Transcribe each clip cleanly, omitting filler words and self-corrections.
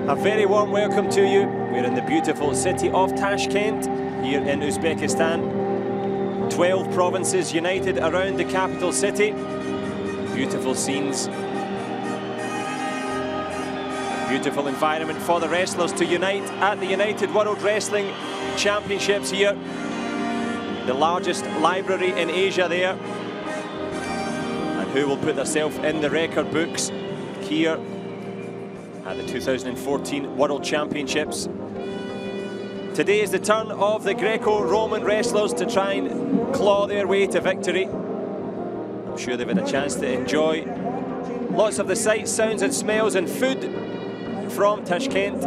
A very warm welcome to you. We're in the beautiful city of Tashkent here in Uzbekistan. 12 provinces united around the capital city. Beautiful scenes. Beautiful environment for the wrestlers to unite at the United World Wrestling Championships here. The largest library in Asia there. And who will put themselves in the record books here at the 2014 World Championships. Today is the turn of the Greco-Roman wrestlers to try and claw their way to victory. I'm sure they've had a chance to enjoy lots of the sights, sounds and smells and food from Tashkent.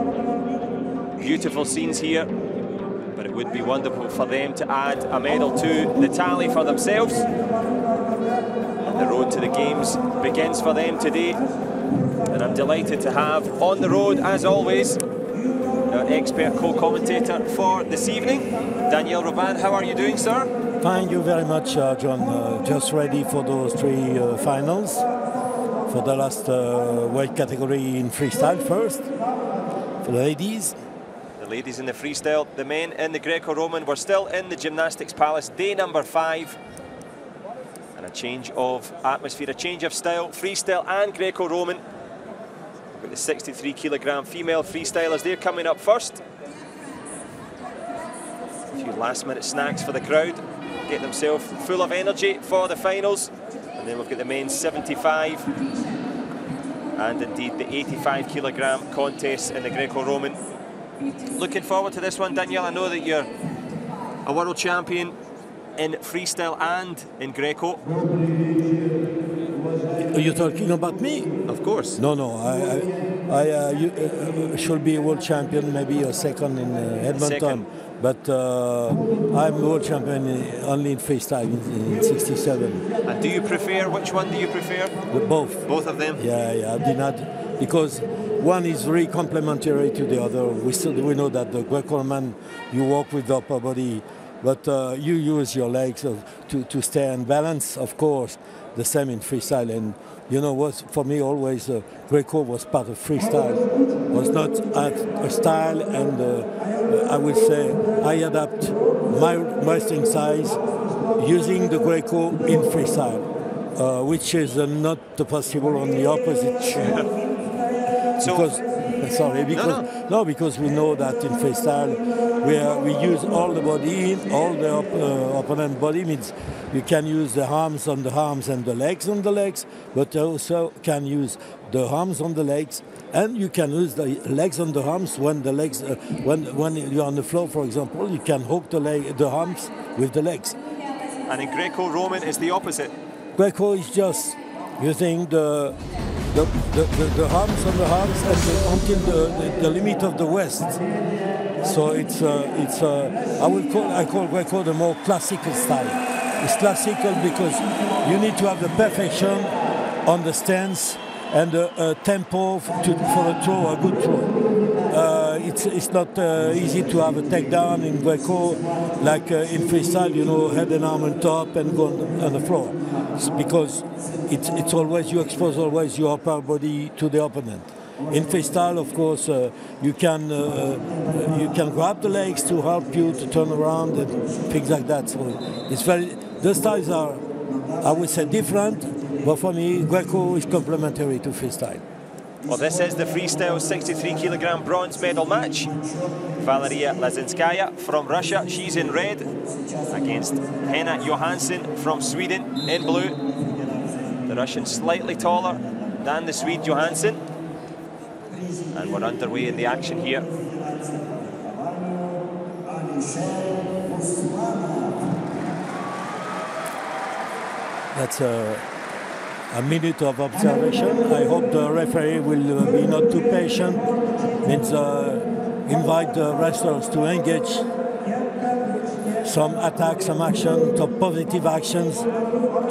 Beautiful scenes here, but it would be wonderful for them to add a medal to the tally for themselves. And the road to the games begins for them today. And I'm delighted to have on the road, as always, our expert co-commentator for this evening, Daniel Robin. How are you doing, sir? Thank you very much, John. Just ready for those three finals. For the last weight category in freestyle first, for the ladies. The ladies in the freestyle, the men in the Greco-Roman. We're still in the Gymnastics Palace, day number 5. And a change of atmosphere, a change of style, freestyle and Greco-Roman. With the 63 kilogram female freestylers, they're coming up first. A few last minute snacks for the crowd, get themselves full of energy for the finals. And then we've got the men's 75 and indeed the 85 kilogram contests in the Greco-Roman. Looking forward to this one, Daniel. I know that you're a world champion in freestyle and in Greco. Are you talking about me? Of course. No, I should be world champion, maybe a second in Edmonton. But I'm world champion only in freestyle in 67. And do you prefer, which one do you prefer? Both. Both of them? Yeah, I did not, because one is very complementary to the other. We know that the Greco-Roman, you walk with the upper body, but you use your legs to stay in balance, of course. The same in freestyle. And you know what, for me always Greco was part of freestyle, was not a style, and I would say I adapt my wrestling size using the Greco in freestyle, which is not possible on the opposite. Because we know that in freestyle we use all the body, all the opponent body, means you can use the arms on the arms and the legs on the legs, but also can use the arms on the legs, and you can use the legs on the arms when the legs, when you're on the floor, for example, you can hook the arms with the legs. And in Greco-Roman it's the opposite. Greco is just using the arms on the arms until the limit of the waist. So I call Greco the more classical style. It's classical because you need to have the perfection on the stance and the tempo for a throw, a good throw. It's not easy to have a takedown in Greco like in freestyle, you know, head and arm on top and go on the floor. It's because it's always, you expose always your upper body to the opponent. In freestyle, of course, you can grab the legs to help you to turn around and things like that. So it's the styles are, I would say, different, but for me, Greco is complementary to freestyle. Well, this is the freestyle 63 kilogram bronze medal match. Valeriia LAZINSKAYA from Russia, she's in red, against Henna JOHANSSON from Sweden in blue. The Russian slightly taller than the Swede JOHANSSON. And we're underway in the action here. That's a minute of observation. I hope the referee will be not too patient. Means invite the wrestlers to engage some attacks, some action, some positive actions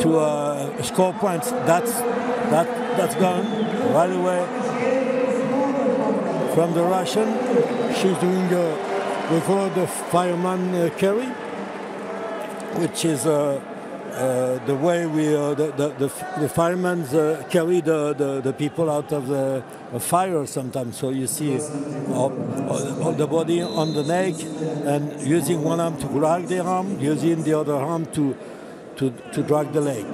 to score points. That's gone right away from the Russian. She's doing we call it the fireman carry, which is the way the firemen carry the people out of the fire sometimes. So you see all the body on the neck, and using one arm to drag the arm, using the other arm to drag the leg.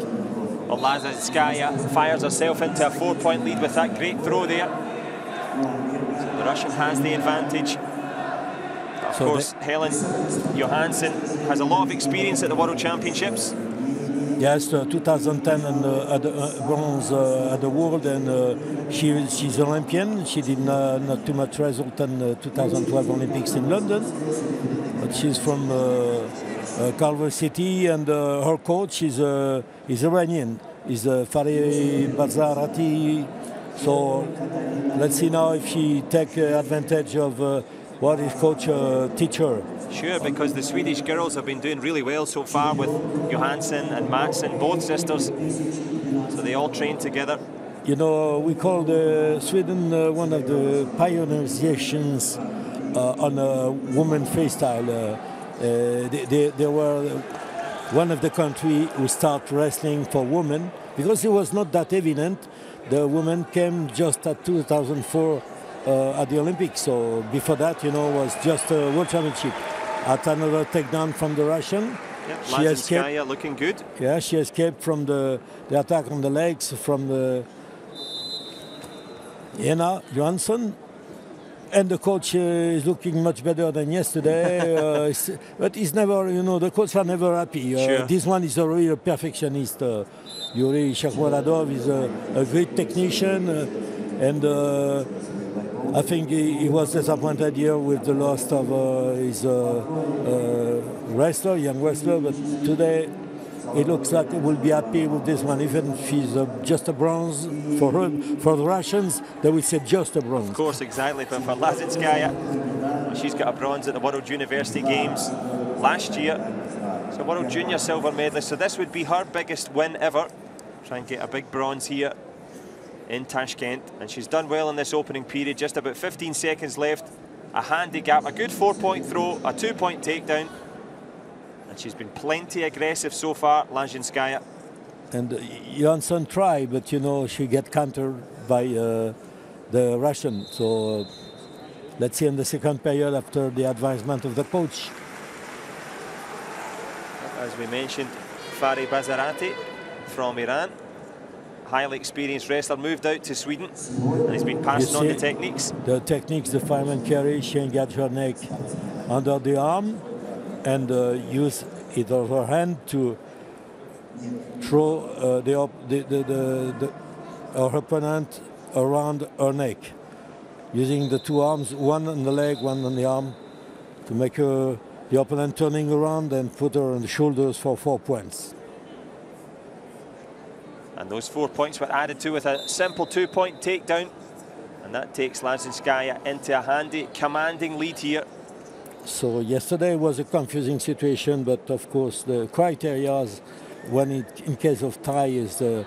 Well, LAZINSKAYA fires herself into a 4-point lead with that great throw there. So the Russian has the advantage. Of course, Helen Johansson has a lot of experience at the World Championships. Yes, 2010 and at the bronze at the World, and she's Olympian. She did not too much result in 2012 Olympics in London, but she's from Culver City, and her coach is Iranian, is Fari Bazarati. So let's see now if she take advantage of what his coach teach her. Sure, because the Swedish girls have been doing really well so far with Johansson and Mattsson, both sisters. So they all train together. You know, we call Sweden one of the pioneers on women freestyle. They were one of the countries who start wrestling for women, because it was not that evident. The women came just at 2004 at the Olympics. So before that, you know, was just a World Championship. At another takedown from the Russian. Yep, she escaped. Looking good. Yeah, she escaped from the attack on the legs from the Henna Johansson. And the coach is looking much better than yesterday. But he's never, you know, the coach are never happy. Sure. This one is a real perfectionist. Yuri Shakhmaradov is a great technician. And I think he was disappointed here with the loss of his young wrestler. But today it looks like he will be happy with this one, even if he's just a bronze. For her, for the Russians, they will say just a bronze. Of course, exactly. But for LAZINSKAYA, she's got a bronze at the World University Games last year. So World Junior silver medalist. So this would be her biggest win ever. Try and get a big bronze here in Tashkent. And she's done well in this opening period. Just about 15 seconds left. A handy gap, a good 4-point throw, a 2-point takedown. And she's been plenty aggressive so far, LAZINSKAYA. And Johansson tried, but you know, she get countered by the Russian. So let's see in the second period after the advisement of the coach. As we mentioned, Fari Bazarati from Iran, highly experienced wrestler, moved out to Sweden, and he's been passing on the techniques. The techniques the fireman carry, she engaged her neck under the arm and use either her hand to throw her opponent around her neck, using the two arms, one on the leg, one on the arm, to make the opponent turning around and put her on the shoulders for 4 points. And those 4 points were added to with a simple 2-point takedown, and that takes LAZINSKAYA into a handy, commanding lead here. So yesterday was a confusing situation, but of course the criteria when in case of tie is the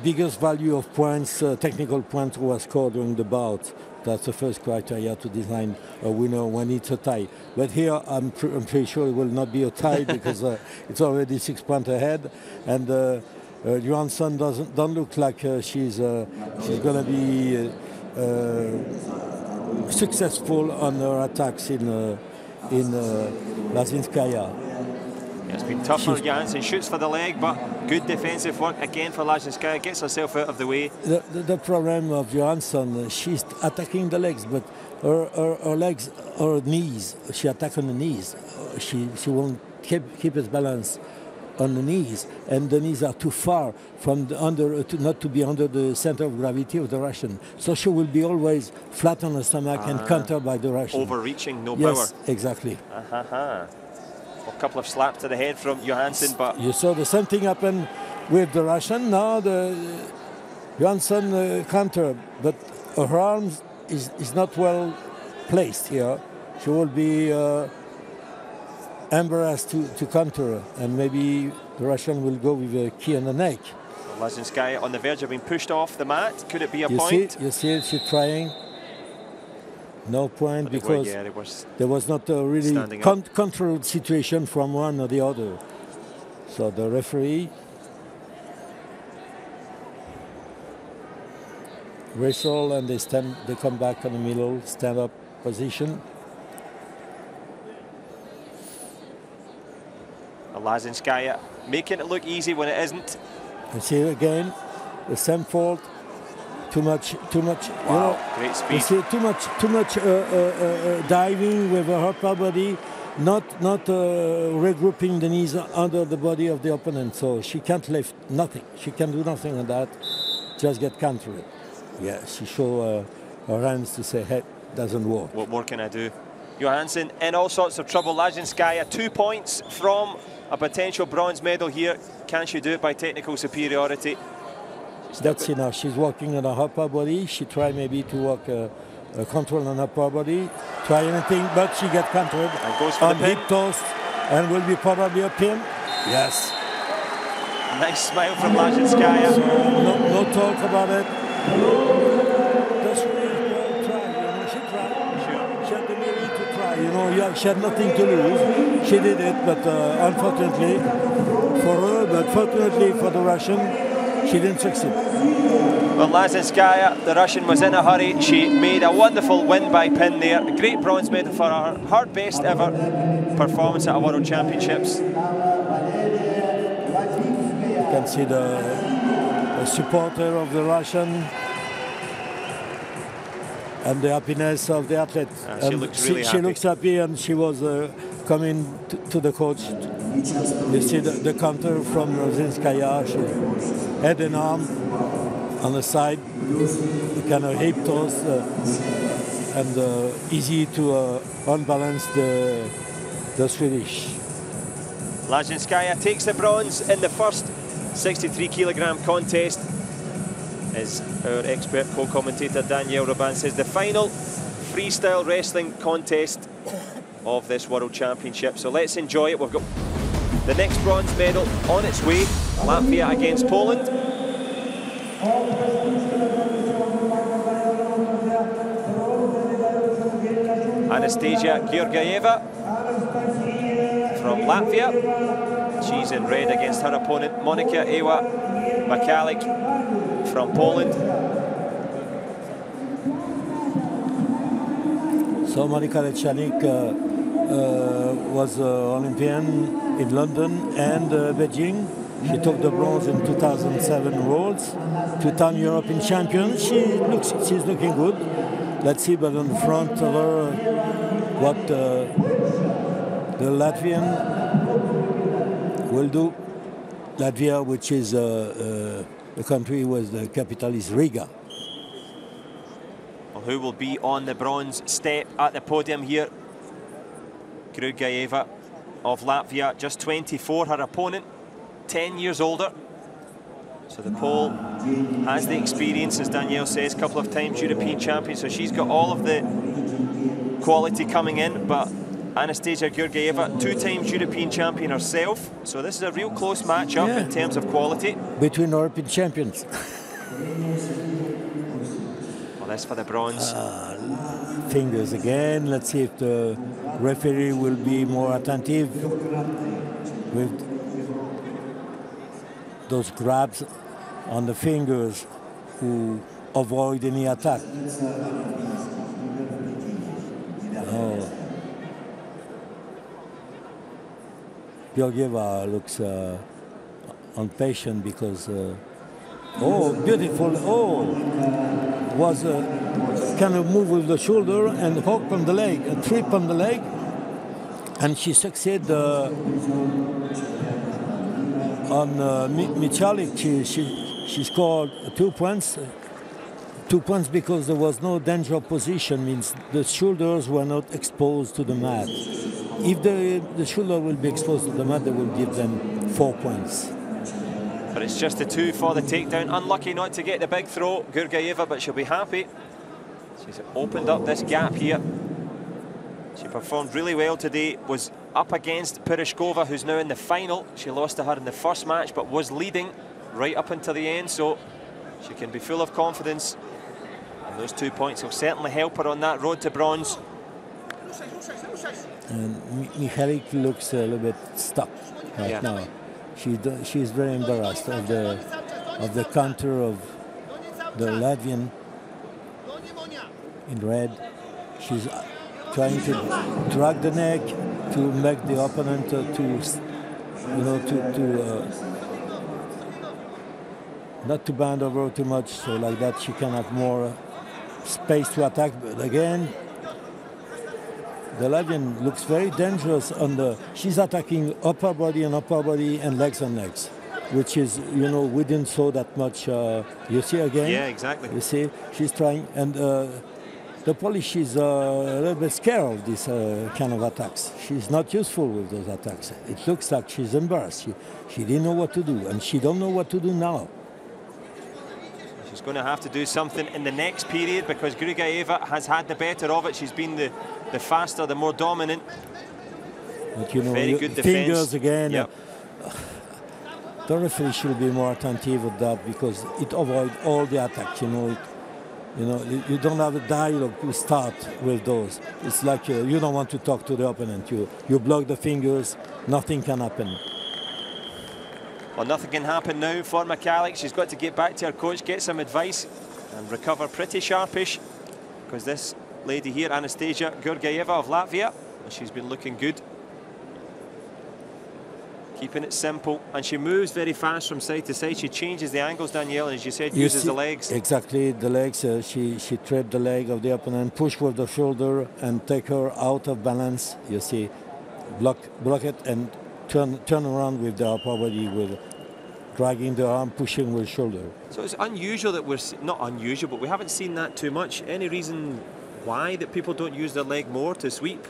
biggest value of points, technical points was scored during the bout. That's the first criteria to design a winner when it's a tie. But here I'm pretty sure it will not be a tie because it's already 6 points ahead, and Johansson don't look like she's going to be successful on her attacks in LAZINSKAYA. It's been tough for Johansson, shoots for the leg, but good defensive work again for LAZINSKAYA, gets herself out of the way. The problem of Johansson, she's attacking the legs, but her legs, her knees, she attacks on the knees. She won't keep its balance on the knees, and the knees are too far from not to be under the center of gravity of the Russian. So she will be always flat on the stomach and countered by the Russian. Overreaching, no power. Yes, exactly. A couple of slaps to the head from Johansson, but you saw the same thing happen with the Russian. Now the Johansson counter, but her arms is not well placed here. She will be embarrassed to counter, and maybe the Russian will go with a key on the neck. LAZINSKAYA on the verge of being pushed off the mat. Could it be a point? You see, she's trying. No point, because there was not a really controlled situation from one or the other. So the referee wrestle and they come back on the middle, stand up position. LAZINSKAYA making it look easy when it isn't. You see again, the same fault. Too much. Wow, great speed. You see too much diving with her upper body, not regrouping the knees under the body of the opponent. So she can't lift nothing. She can do nothing on that. Just get countered. Yeah, she show her hands to say, hey, doesn't work. What more can I do? JOHANSSON in all sorts of trouble. LAZINSKAYA 2 points from a potential bronze medal here. Can she do it by technical superiority? That's enough. She's working on her upper body. She tried maybe to work a control on her upper body. Try anything, but she gets countered. And goes for the pin. Hip toast, and will be probably a pin. Yes. Nice smile from LAZINSKAYA. So no talk about it. Just really try. You know, she tried. Sure. She had the ability to try. You know, she had nothing to lose. She did it, but unfortunately for her, but fortunately for the Russian, she didn't succeed. Well, LAZINSKAYA, the Russian, was in a hurry. She made a wonderful win by pin there. A great bronze medal for her best ever performance at a World Championships. You can see the supporter of the Russian and the happiness of the athlete. She looks really happy. She looks happy, and she was coming to the coach. You see the counter from LAZINSKAYA. She head and arm on the side, the kind of hip toss, and easy to unbalance the Swedish. LAZINSKAYA takes the bronze in the first 63-kilogram contest. As our expert co-commentator Daniel Robin says, the final freestyle wrestling contest of this World Championship. So let's enjoy it. We've got the next bronze medal on its way. Latvia against Poland. Anastasija Georgieva from Latvia. She's in red against her opponent Monika MICHALIK from Poland. So Monika MICHALIK was Olympian in London and Beijing. She took the bronze in 2007 Worlds, 2-time European champion. She's looking good. Let's see, but on the front of her, what the Latvian will do. Latvia, which is the country where the capital is Riga. Well, who will be on the bronze step at the podium here? Georgieva of Latvia, just 24, her opponent 10 years older. So the Pole has the experience, as Danielle says, a couple of times European champion, so she's got all of the quality coming in, but Anastasija Georgieva, 2 times European champion herself, so this is a real close matchup in terms of quality. Between European champions. Well, that's for the bronze. Fingers again. Let's see if the referee will be more attentive with those grabs on the fingers who avoid any attack. Oh. Georgieva looks impatient because oh, beautiful, oh, was a kind of move with the shoulder and hook on the leg, a trip on the leg, and she succeeded on MICHALIK. She scored 2 points. 2 points because there was no danger position, means the shoulders were not exposed to the mat. If the shoulder will be exposed to the mat, they will give them 4 points. But it's just a 2 for the takedown. Unlucky not to get the big throw, Georgieva, but she'll be happy. She's opened up this gap here. She performed really well today, was up against PIROZHKOVA, who's now in the final. She lost to her in the first match, but was leading right up until the end, so she can be full of confidence. And those 2 points will certainly help her on that road to bronze. And MICHALIK looks a little bit stuck right now. she's very embarrassed of the counter of the Latvian in red. She's trying to drag the neck to make the opponent not to bend over too much, so like that she can have more space to attack. But again, the Latvian looks very dangerous on the. She's attacking upper body and legs and legs, which is, we didn't saw that much. You see again? Yeah, exactly. You see, she's trying, and the Polish is a little bit scared of this kind of attacks. She's not useful with those attacks. It looks like she's embarrassed. She didn't know what to do, and she don't know what to do now. She's going to have to do something in the next period because Grigorjeva has had the better of it. She's been the faster, the more dominant. But very good defense. Fingers again. Yep. The referee should be more attentive with that because it avoids all the attacks. You don't have a dialogue to start with those. It's like you don't want to talk to the opponent. You block the fingers, nothing can happen. Well, nothing can happen now for MICHALIK. She's got to get back to her coach, get some advice, and recover pretty sharpish. Because this lady here, Anastasija Grigorjeva of Latvia, she's been looking good. Keeping it simple, and she moves very fast from side to side. She changes the angles, Danielle, and as you said, uses the legs. Exactly, the legs. She tripped the leg of the opponent, push with the shoulder, and take her out of balance. You see, block it, and turn around with the upper body, with dragging the arm, pushing with shoulder. So it's unusual that not unusual, but we haven't seen that too much. Any reason why that people don't use their leg more to sweep?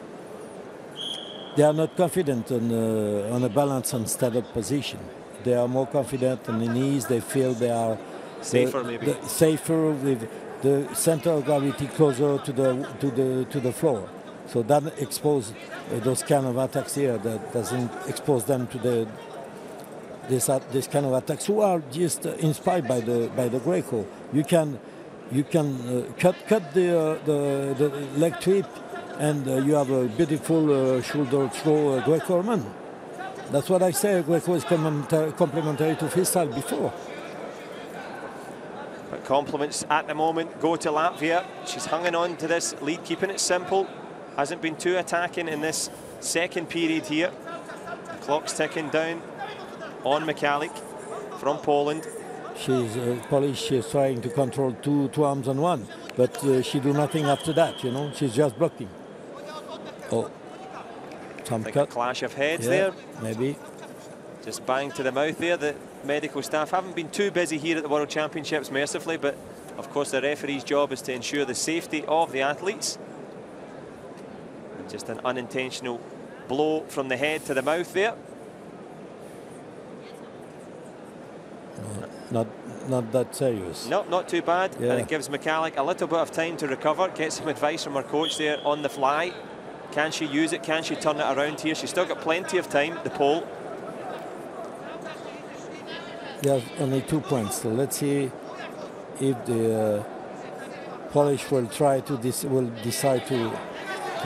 They are not confident on a balance and standard position. They are more confident on the knees. They feel they are safer, maybe safer with the center of gravity closer to the floor. So that exposes those kind of attacks here. That doesn't expose them to this kind of attacks, who are just inspired by the Greco. You can cut the leg trip, and you have a beautiful shoulder throw Greco-Roman. That's what I say. Greco is complementary to freestyle before. But compliments at the moment go to Latvia. She's hanging on to this lead, keeping it simple. Hasn't been too attacking in this second period here. The clock's ticking down on MICHALIK from Poland. She's Polish. She's trying to control two arms on one, but she do nothing after that. She's just blocking. Oh, some cut. A clash of heads there. Maybe. Just bang to the mouth there. The medical staff haven't been too busy here at the World Championships, mercifully, but of course the referee's job is to ensure the safety of the athletes. And just an unintentional blow from the head to the mouth there. Not that serious. No, not too bad. Yeah. And it gives MICHALIK a little bit of time to recover, get some advice from her coach there on the fly. Can she use it? Can she turn it around here? She's still got plenty of time, the pole. There's only 2 points, so let's see if the Polish will decide to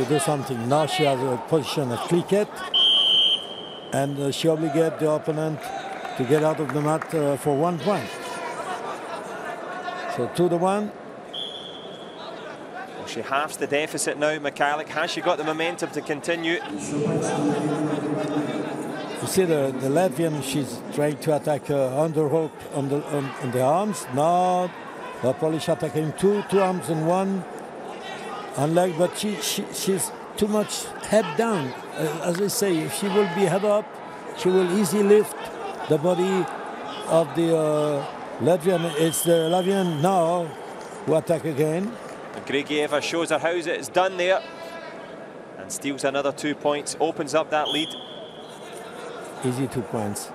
do something. Now she has a position of cricket, and she obligates the opponent to get out of the mat for 1 point. So 2-1. Well, she halves the deficit now, MICHALIK. Has she got the momentum to continue? You see the Latvian, she's trying to attack underhook on the arms. Now the Polish attacking two arms and one on leg, but she's too much head down. As I say, if she will be head up, she will easily lift the body of the Latvian. It's the Latvian now who attack again. Grigorjeva shows her how it's done there and steals another 2 points, opens up that lead. Easy 2 points.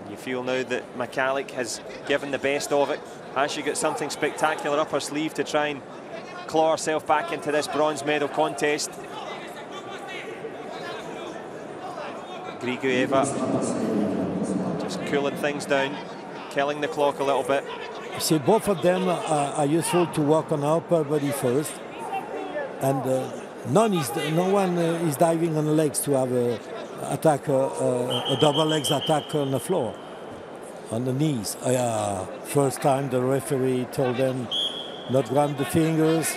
You feel now that MICHALIK has given the best of it. Has she got something spectacular up her sleeve to try and claw herself back into this bronze medal contest? Grigorjeva just cooling things down, killing the clock a little bit. See, both of them are useful to work on upper body first, and no one is diving on the legs to have attack, a double legs attack on the floor, on the knees. First time the referee told them not grab the fingers.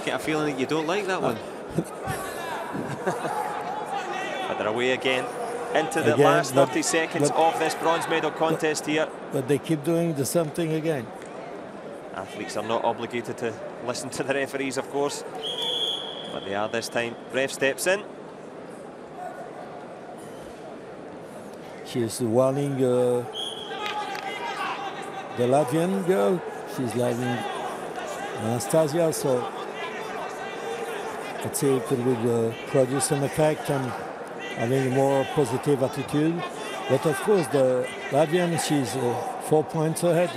Get a feeling that you don't like that one. But they're away again into the last 30 seconds of this bronze medal contest here. But they keep doing the same thing again. Athletes are not obligated to listen to the referees, of course, but they are this time. Ref steps in. She's warning the Latvian girl. She's warning Anastasija, so let's see if it will produce an effect and having a more positive attitude. But of course, the Latvian, she's 4 points ahead.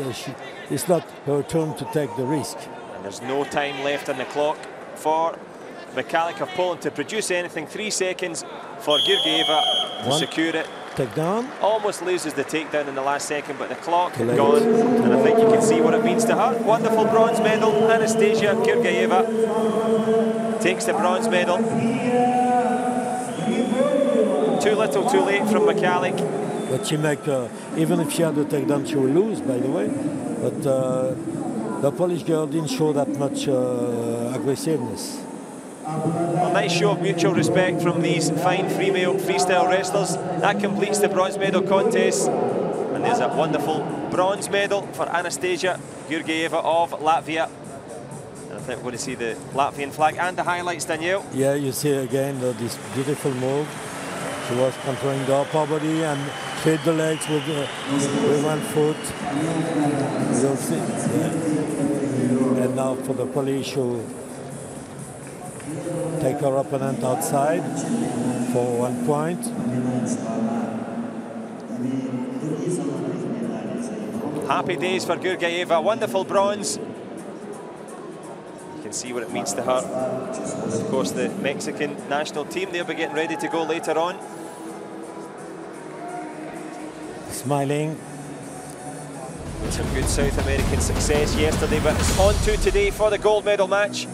It's not her turn to take the risk. And there's no time left on the clock for MICHALIK of Poland to produce anything. 3 seconds for Georgieva to secure it. Takedown. Almost loses the takedown in the last second, but the clock had gone, and I think you can see what it means to her. Wonderful bronze medal. Anastasija Georgieva takes the bronze medal. Too little, too late from MICHALIK. But she make, even if she had a takedown, she will lose, by the way. But the Polish girl didn't show that much aggressiveness. A nice show of mutual respect from these fine female freestyle wrestlers. That completes the bronze medal contest. And there's a wonderful bronze medal for Anastasija Georgieva of Latvia. And I think we're going to see the Latvian flag and the highlights, Daniel. Yeah, you see again this beautiful move. She was controlling the upper body and hit the legs with 1 foot. You'll see. Yeah. And now for the Polish, who take her opponent outside for 1 point. Happy days for Georgieva. Wonderful bronze. You can see what it means to her. And of course, the Mexican national team, they'll be getting ready to go later on. Smiling. With some good South American success yesterday, but on to today for the gold medal match.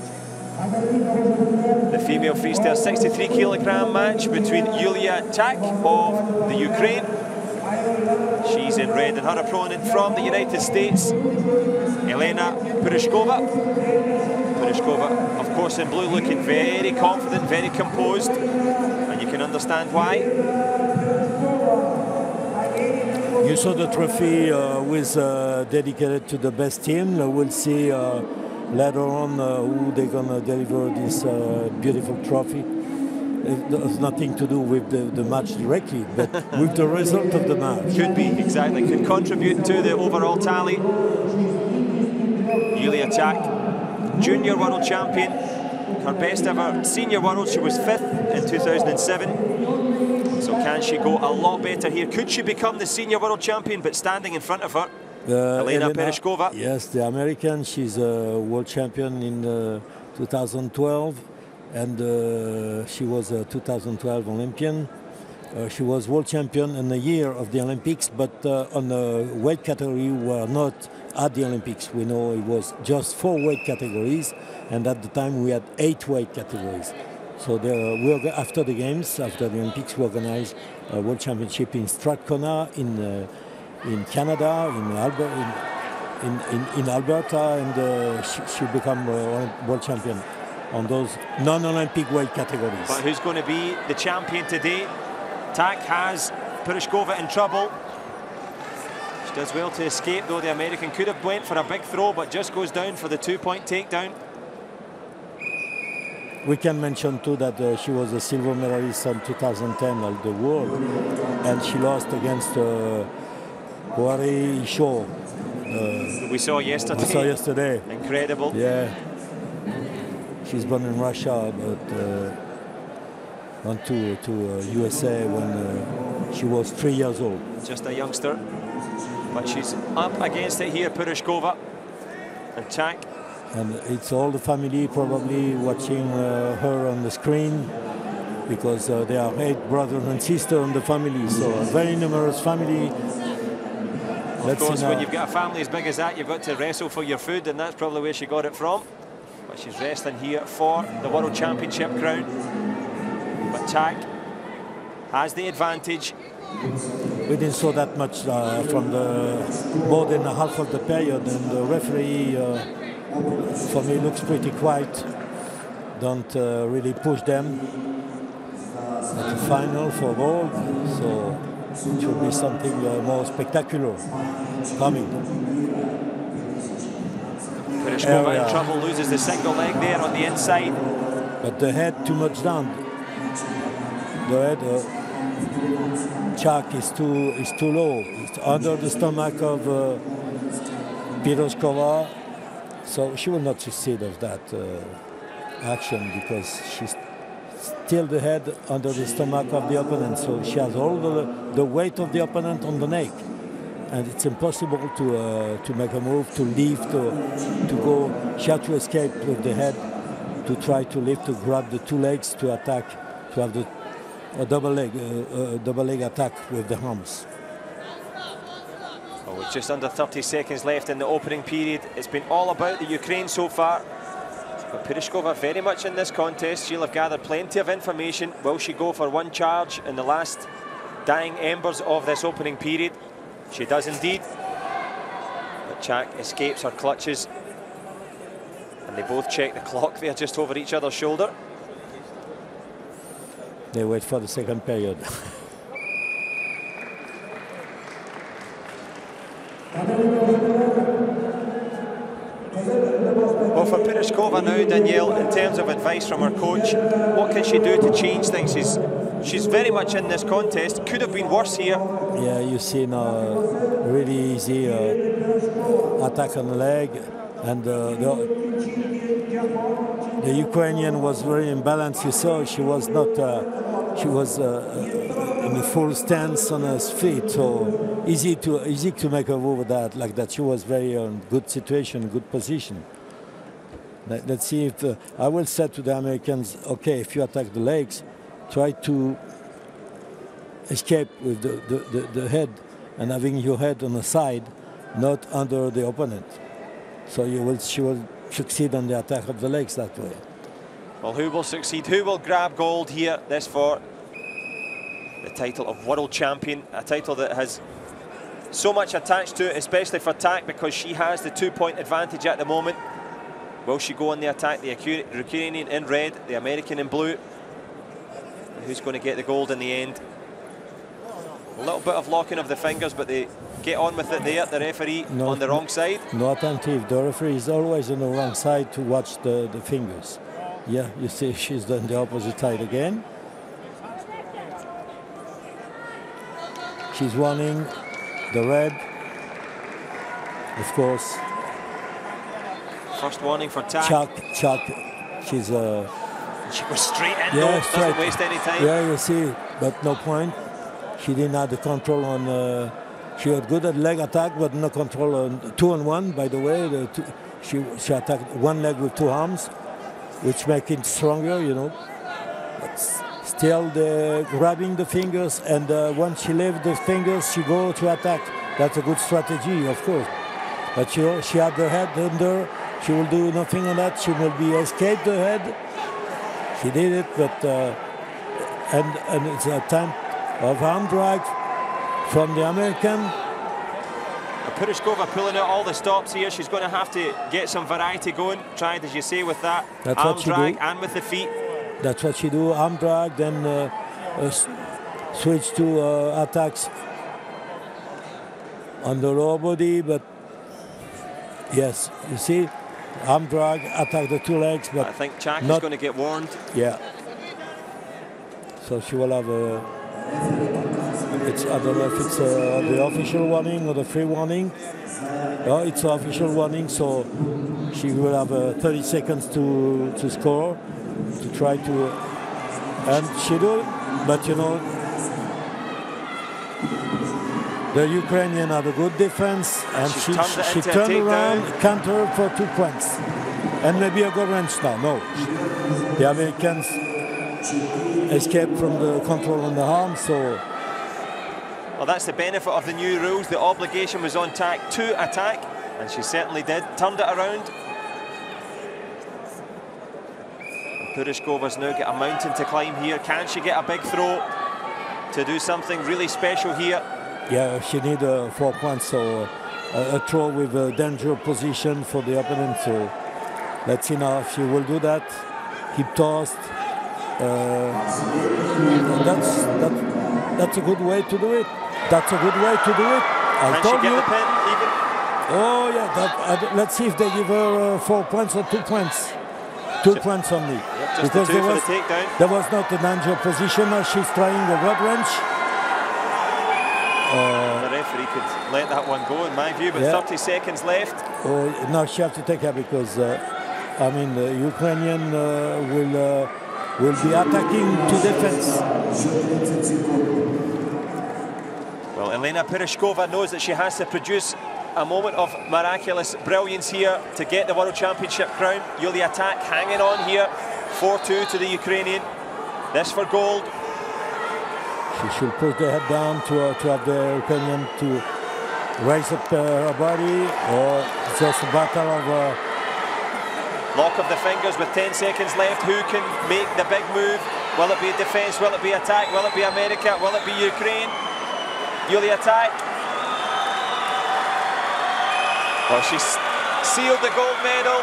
The female freestyle 63 kilogram match between Yuliya Tak of the Ukraine. She's in red, and her opponent from the United States, Elena PIROZHKOVA. PIROZHKOVA, of course, in blue, looking very confident, very composed, and you can understand why. You saw the trophy was dedicated to the best team. We'll see later on who they're gonna deliver this beautiful trophy. It has nothing to do with the match directly, but with the result of the match. Could be, exactly. Could contribute to the overall tally. Yuliya Tak, junior world champion. Her best ever senior world, she was 5th in 2007. So can she go a lot better here? Could she become the senior world champion, but standing in front of her? Elena PIROZHKOVA. Yes, the American. She's a world champion in 2012, and she was a 2012 Olympian. She was world champion in the year of the Olympics, but on the weight category we were not at the Olympics. We know it was just 4 weight categories, and at the time we had 8 weight categories. So after the games, after the Olympics, we organized a world championship in Strathcona, in Canada, in Alberta, and she became world champion on those non-Olympic weight categories. But who's going to be the champion today? Tak has PIROZHKOVA in trouble. She does well to escape, though. The American could have went for a big throw, but just goes down for the 2-point takedown. We can mention too that she was a silver medalist in 2010 at the World, and she lost against Huari Shaw. We saw yesterday. Incredible. Yeah. She's born in Russia, but went to USA when she was 3 years old. Just a youngster, but she's up against it here, PIROZHKOVA. And Tak. And it's all the family probably watching her on the screen, because there are 8 brothers and sisters in the family, so a very numerous family. Of course, when you've got a family as big as that, you've got to wrestle for your food, and that's probably where she got it from. But she's wrestling here for the World Championship crown. But Tak has the advantage. We didn't saw that much from the more than half of the period, and the referee, for me, looks pretty quiet. Don't really push them at the final for gold, so it will be something more spectacular coming. PIROZHKOVA in trouble, loses the single leg there on the inside. But the head too much down. The head, Chak is too low. It's under the stomach of PIROZHKOVA, so she will not succeed of that action because she's still the head under the stomach of the opponent, so she has all the weight of the opponent on the neck, and it's impossible to make a move, to lift, to go. She had to escape with the head, to try to lift, to grab the two legs, to attack, to have a double leg attack with the arms. Oh, with just under 30 seconds left in the opening period, it's been all about the Ukraine so far. But PIROZHKOVA very much in this contest. She'll have gathered plenty of information. Will she go for one charge in the last dying embers of this opening period? She does indeed. But Chak escapes her clutches. And they both check the clock there just over each other's shoulder. They wait for the second period. Well, for PIROZHKOVA now, Danielle, in terms of advice from her coach, what can she do to change things? She's very much in this contest. Could have been worse here. Yeah, you see now really easy attack on the leg, and the Ukrainian was very imbalanced. You saw she was not. She was in a full stance on her feet, so easy to make a move like that. She was very good situation, good position. Let's see if I will say to the Americans, okay, if you attack the legs, try to escape with the head and having your head on the side, not under the opponent. So she will succeed on the attack of the legs that way. Well, who will succeed? Who will grab gold here? This for the title of world champion, a title that has so much attached to it, especially for TAC, because she has the 2-point advantage at the moment. Will she go on the attack? The Ukrainian in red, the American in blue. Who's going to get the gold in the end? A little bit of locking of the fingers, but they get on with it there. The referee on the wrong side. No attentive. The referee is always on the wrong side to watch the fingers. Yeah, you see she's on the opposite side again. She's warning the red, of course. First warning for TAC. Chak, she's she goes straight in, yeah, though, doesn't waste any time. Yeah, you see, but no point. She didn't have the control on. She had good at leg attack, but no control on 2-on-1. By the way, she attacked one leg with two arms, which make it stronger, you know. But still, grabbing the fingers, and once she left the fingers, she go to attack. That's a good strategy, of course. But she had the head under. She will do nothing on that. She will be escape the head. She did it, but and it's a attempt of arm drag from the American. PIROZHKOVA pulling out all the stops here. She's going to have to get some variety going. Tried, as you say, with that arm drag and with the feet. That's what she do. Arm drag, then switch to attacks on the lower body. But yes, you see, arm drag, attack the two legs. But I think Chak is going to get warned. Yeah. So she will have a. I don't know if it's the official warning or the free warning. No, it's an official warning, so she will have 30 seconds to score, to try to, and she do. But you know, the Ukrainian had a good defense, and she turned around, counter for 2 points, and maybe a good range now. No, the Americans escaped from the control on the arm, so. Well, that's the benefit of the new rules. The obligation was on TAC to attack, and she certainly did. Turned it around. PIROZHKOVA's now got a mountain to climb here. Can she get a big throw? to do something really special here. Yeah, she needs 4 points, so a throw with a dangerous position for the opponent. So let's see now if she will do that. Hip tossed. That's a good way to do it. That's a good way to do it. I Can told she get you. the pin even? Oh yeah. Let's see if they give her 4 points or 2 points. 2 points only. Yep, just because the 2 for the takedown. there was not a dangerous position. Now she's trying the rod wrench. The referee could let that one go, in my view, but 30 seconds left. Oh, now she has to take her because I mean the Ukrainian will be attacking to defense. Well, Elena PIROZHKOVA knows that she has to produce a moment of miraculous brilliance here to get the World Championship crown. Yuliya hanging on here, 4-2 to the Ukrainian. This for gold. She should put the head down to have the Ukrainian to raise up her body, or just a battle of... Lock of the fingers with 10 seconds left. Who can make the big move? Will it be defense? Will it be attack? Will it be America? Will it be Ukraine? Yuliya. Well, she's sealed the gold medal.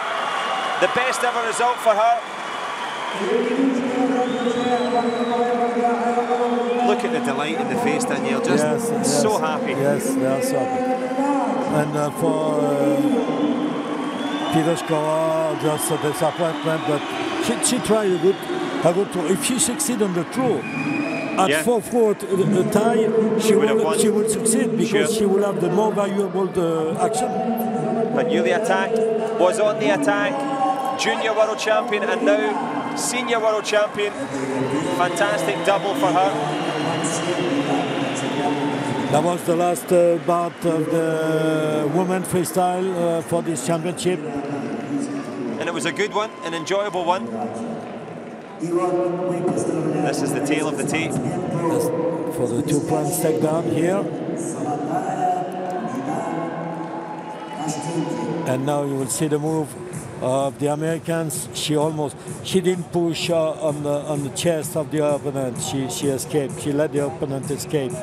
The best ever result for her. Look at the delight in the face, Danielle. Just so happy. Yes, they are so happy. And for PIROZHKOVA, just a disappointment, but she tried a good throw. If she succeeds on the throw, at 4-4 tie, she will succeed because she will have the more valuable action. But Yuliya was on the attack, junior world champion and now senior world champion. Fantastic double for her. That was the last bout of the women freestyle for this championship. And it was a good one, an enjoyable one. This is the tail of the tape. For the 2 points takedown here. And now you will see the move of the Americans. She didn't push on the chest of the opponent. She escaped. She let the opponent escape.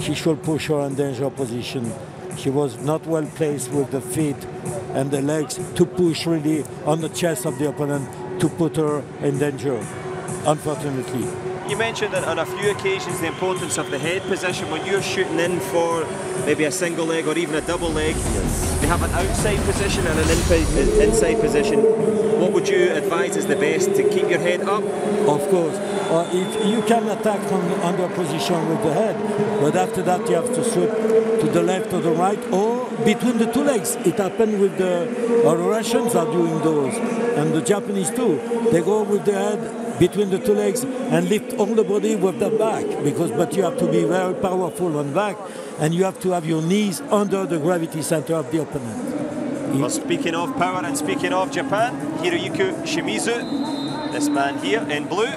She should push her in dangerous position. She was not well placed with the feet and the legs to push really on the chest of the opponent to put her in danger, unfortunately. You mentioned that on a few occasions the importance of the head position when you're shooting in for maybe a single leg or even a double leg. Yes. They have an outside position and an inside position. What would you advise is the best to keep your head up? Of course. If you can attack under position with the head, but after that you have to switch to the left or the right or between the 2 legs. It happened with the Russians are doing those, and the Japanese too. They go with the head between the 2 legs and lift all the body with the back, but you have to be very powerful on back, and you have to have your knees under the gravity center of the opponent. Well, speaking of power and speaking of Japan, Hiroyuki Shimizu, this man here in blue,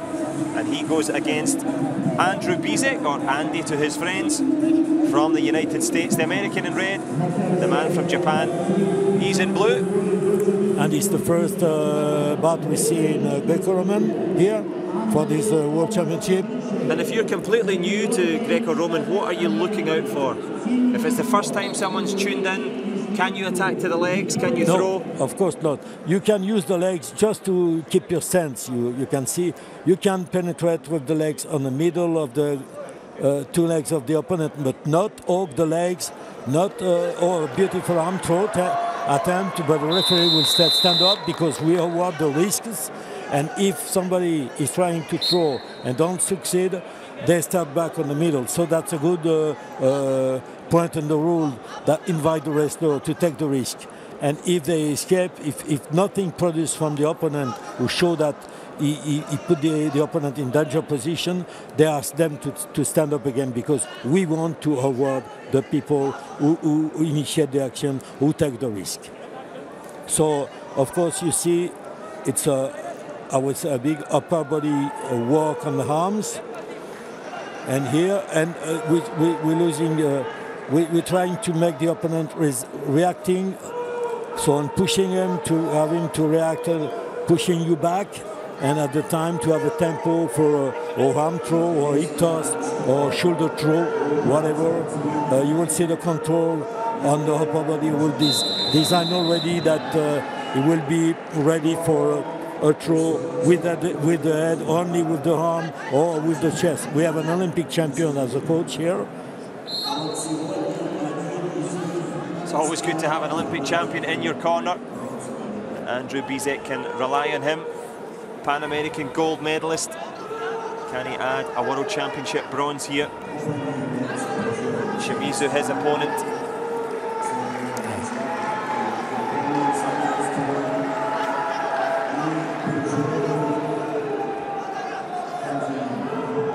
and he goes against Andrew BISEK, or Andy to his friends, from the United States. The American in red, the man from Japan, he's in blue. And it's the first bout we see in Greco-Roman here for this World Championship. And if you're completely new to Greco-Roman, what are you looking out for? If it's the first time someone's tuned in, can you attack to the legs? Can you throw? Of course not. You can use the legs just to keep your stance. You can see, you can penetrate with the legs on the middle of the 2 legs of the opponent, but not hug the legs, not or a beautiful arm throw attempt, but the referee will stand up because we award the risks. And if somebody is trying to throw and don't succeed, they start back on the middle. So that's a good point in the rule that invite the wrestler to take the risk. And if they escape, if nothing produced from the opponent who show that he put the opponent in danger position, they ask them to stand up again, because we want to award the people who initiate the action, who take the risk. So, of course, you see, it's I would say a big upper body work on the arms. And here, and we're losing, we're trying to make the opponent reacting, so on pushing him to have him to react, pushing you back, and at the time to have a tempo for or arm throw or hip toss or shoulder throw, whatever. You will see the control on the upper body will be designed already that it will be ready for a throw with the head, only with the arm or with the chest. We have an Olympic champion as a coach here. It's always good to have an Olympic champion in your corner. Andrew BISEK can rely on him. Pan American gold medalist. Can he add a World Championship bronze here? SHIMIZU, his opponent.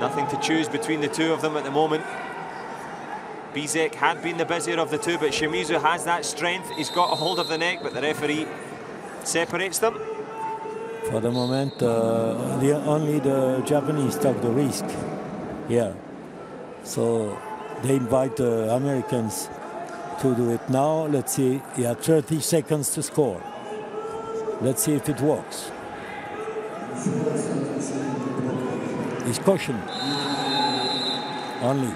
Nothing to choose between the two of them at the moment. BISEK had been the busier of the two, but SHIMIZU has that strength. He's got a hold of the neck, but the referee separates them. For the moment, only the Japanese took the risk here. So they invite the Americans to do it now. Let's see, he had 30 seconds to score. Let's see if it works. It's caution only.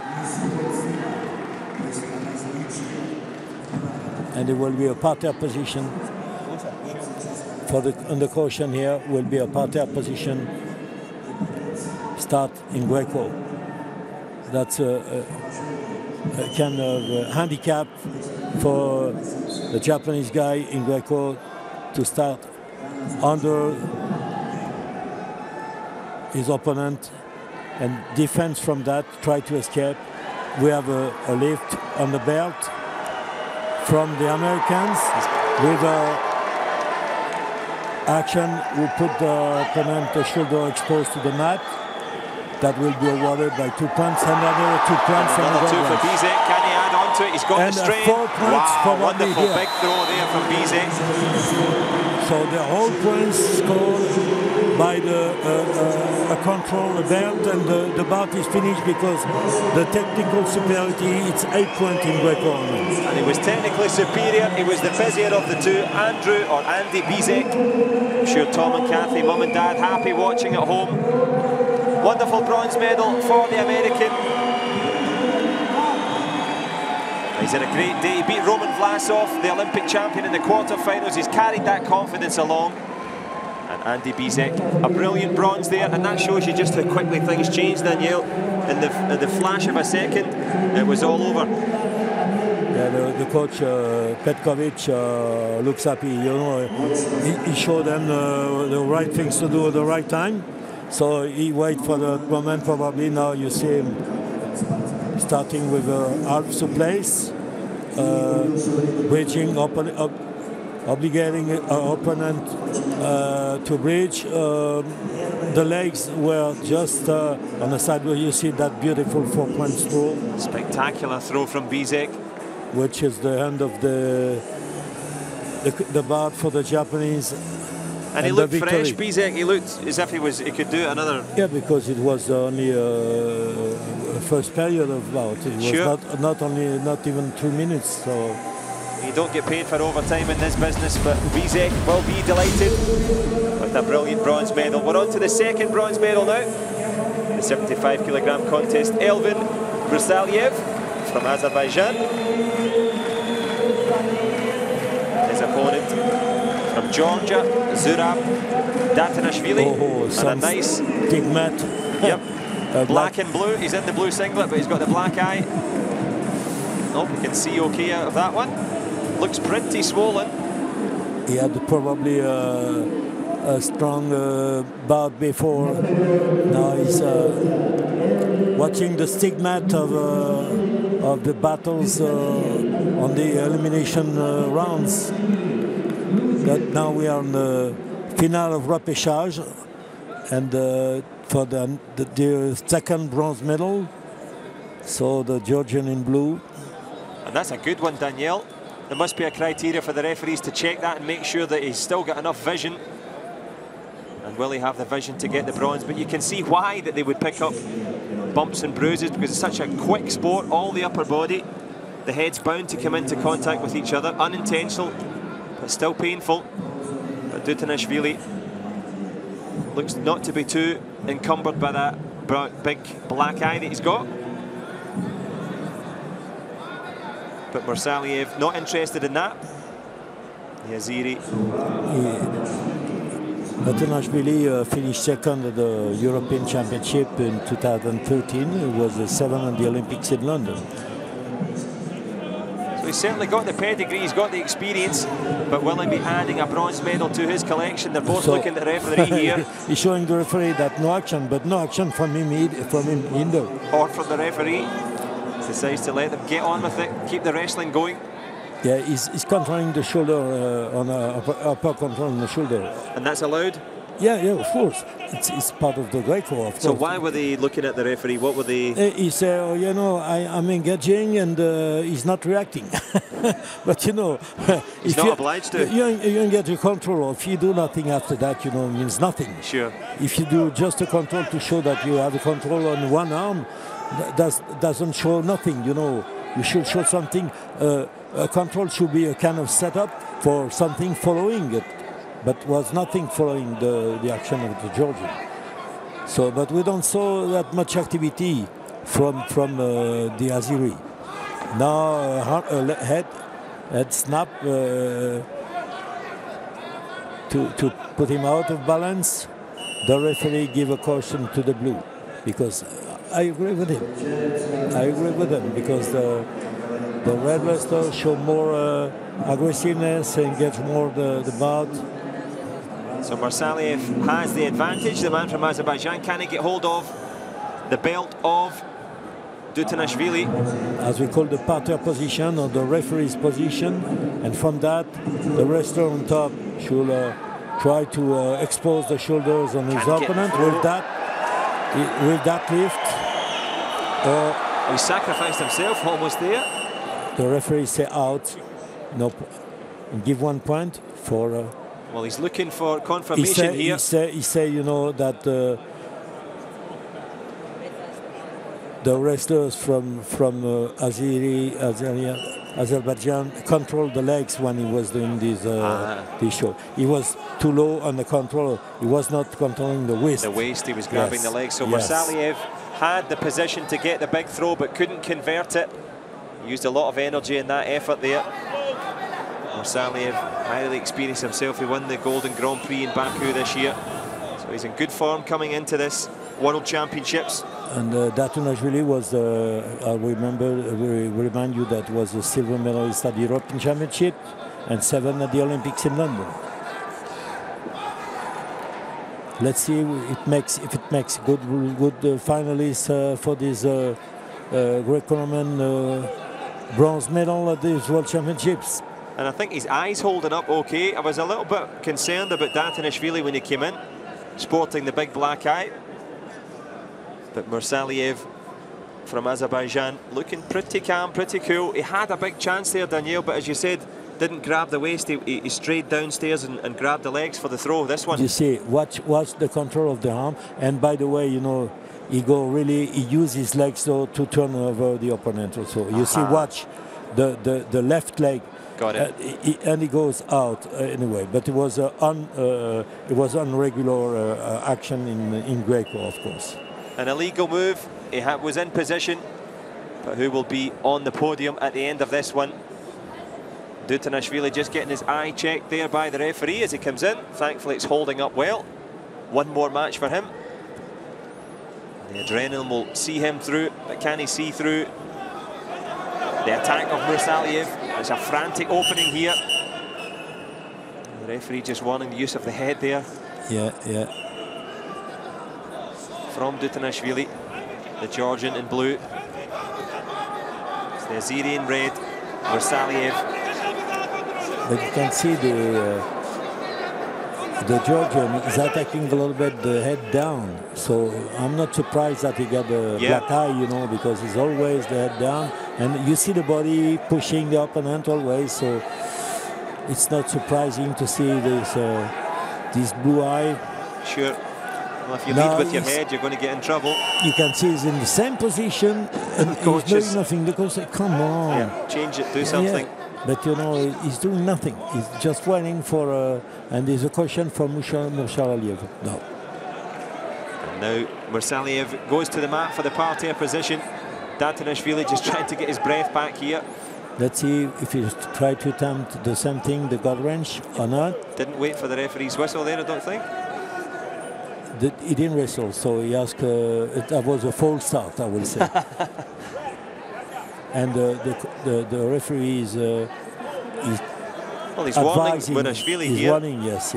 And there will be a parterre position. For the caution here will be a parterre position. Start in Greco. That's a kind of handicap for the Japanese guy in Greco to start under his opponent and defense from that, try to escape. We have a lift on the belt from the Americans with action. We put the opponent the shoulder exposed to the mat. That will be awarded by 2 points. Another 2 points. Another 2 for BISEK. Can he add on to it? He's got and the strain. 4 points. Wow, wonderful here. Big throw there from BISEK. So the whole points scored by the control, the belt, and the bout is finished because the technical superiority, it's 8 points in Greco-Roman. And he was technically superior. He was the busier of the two, Andy BISEK. I'm sure Tom and Kathy, mum and dad, happy watching at home. Wonderful bronze medal for the American. He's had a great day. He beat Roman Vlasov, the Olympic champion, in the quarterfinals. He's carried that confidence along. And Andy BISEK, a brilliant bronze there, and that shows you just how quickly things change, Danielle. In the flash of a second, it was all over. Yeah, the coach Petkovic looks happy. You know, he showed them the right things to do at the right time. So he wait for the moment. Probably now you see him starting with a half suplex, bridging, obligating opponent to bridge. The legs were just on the side where you see that beautiful 4-point throw. Spectacular throw from BISEK. Which is the end of the bout for the Japanese. And he looked fresh, BISEK. He looked as if he could do another. Yeah, because it was only a first period of bout. It was sure. not even 2 minutes. So you don't get paid for overtime in this business, but BISEK will be delighted with a brilliant bronze medal. We're on to the second bronze medal now. The 75-kilogram contest. Elvin MURSALIYEV from Azerbaijan. His opponent from Georgia, Zurabi, DATUNASHVILI, and a nice stigmat. Yep, black and blue. He's in the blue singlet, but he's got the black eye. Oh, we can see okay out of that one. Looks pretty swollen. He had probably a strong bout before. Now he's watching the stigmat of the battles on the elimination rounds. But now we are in the finale of repêchage, and for the second bronze medal. So the Georgian in blue. And that's a good one, Danielle. There must be a criteria for the referees to check that and make sure that he's still got enough vision. And will he have the vision to get the bronze? But you can see why that they would pick up bumps and bruises, because it's such a quick sport, all the upper body. The head's bound to come into contact with each other, unintentional, but still painful. But DATUNASHVILI Looks not to be too encumbered by that big black eye that he's got. But MURSALIYEV not interested in that. The Azeri. DATUNASHVILI finished second at the European Championship in 2013. He was seventh at the Olympics in London. So he's certainly got the pedigree, he's got the experience, but will he be adding a bronze medal to his collection? They're both looking at the referee here. He's showing the referee that no action, but no action from him either. Or from the referee. Decides to let them get on with it, keep the wrestling going. Yeah, he's controlling the shoulder, on upper control on the shoulder. And that's allowed? Yeah, of course. It's part of the Greco, of course. So why were they looking at the referee? What were they? He said, oh, you know, I'm engaging and he's not reacting. But, you know, he's not obliged to. You engage your control. If you do nothing after that, you know, it means nothing. Sure. If you do just a control to show that you have a control on one arm, doesn't show nothing, you know. You should show something. A control should be a kind of setup for something following it, but was nothing following the action of the Georgian. So, but we don't saw that much activity from the Azeri. Now head snap to put him out of balance. The referee give a caution to the blue, because I agree with him. Because the red wrestler show more aggressiveness, engage more the bout. So MURSALIYEV has the advantage, the man from Azerbaijan. Can he get hold of the belt of DATUNASHVILI? As we call the parterre position, or the referee's position, and from that, the wrestler on top should try to expose the shoulders on his opponent with that lift. He sacrificed himself almost there. The referee say out, no, give 1 point for. Well, he's looking for confirmation here. He say, you know, that the wrestlers from Azerbaijan controlled the legs when he was doing this show. He was too low on the control. He was not controlling the waist. The waist, he was grabbing the legs. So MURSALIYEV had the position to get the big throw, but couldn't convert it. He used a lot of energy in that effort there. MURSALIYEV, highly experienced himself. He won the Golden Grand Prix in Baku this year. So he's in good form coming into this World Championships. And DATUNASHVILI was, I remind you, that was a silver medalist at the European Championship and 7 at the Olympics in London. Let's see if it makes good finalists for this Greco-Roman bronze medal at these World Championships. And I think his eye's holding up okay. I was a little bit concerned about DATUNASHVILI when he came in, sporting the big black eye. But MURSALIYEV from Azerbaijan looking pretty calm, pretty cool. He had a big chance there, Daniel, but as you said, didn't grab the waist. He strayed downstairs and grabbed the legs for the throw. This one. You see, watch the control of the arm. And by the way, you know, he used his legs though to turn over the opponent also. You see, watch the left leg. Got it. And he goes out anyway. But it was unregular action in Greco, of course. An illegal move. He was in position, but who will be on the podium at the end of this one? DATUNASHVILI just getting his eye checked there by the referee as he comes in. Thankfully, it's holding up well. One more match for him. The adrenaline will see him through, but can he see through the attack of MURSALIYEV? It's a frantic opening here. The referee just wanting the use of the head there. Yeah. From DATUNASHVILI, the Georgian in blue. It's the Azeri in red, MURSALIYEV. But you can see the Georgian is attacking a little bit the head down. So I'm not surprised that he got a black eye, you know, because he's always the head down. And you see the body pushing the opponent always, so it's not surprising to see this blue eye. Sure. Well, if you lead with your head, you're going to get in trouble. You can see he's in the same position and he's doing nothing. The coach said, come on. Yeah, change it, do something. Yeah. But, you know, he's doing nothing. He's just waiting for, and there's a question for MURSALIYEV. No. Now MURSALIYEV goes to the mat for the parterre position. DATUNASHVILI just trying to get his breath back here. Let's see if he tried to attempt the same thing, the guard wrench, or not. Didn't wait for the referee's whistle there, I don't think. He didn't whistle, so he asked, that was a false start, I will say. And the referee is well, he's warning MURSALIYEV here. He's warning, yes.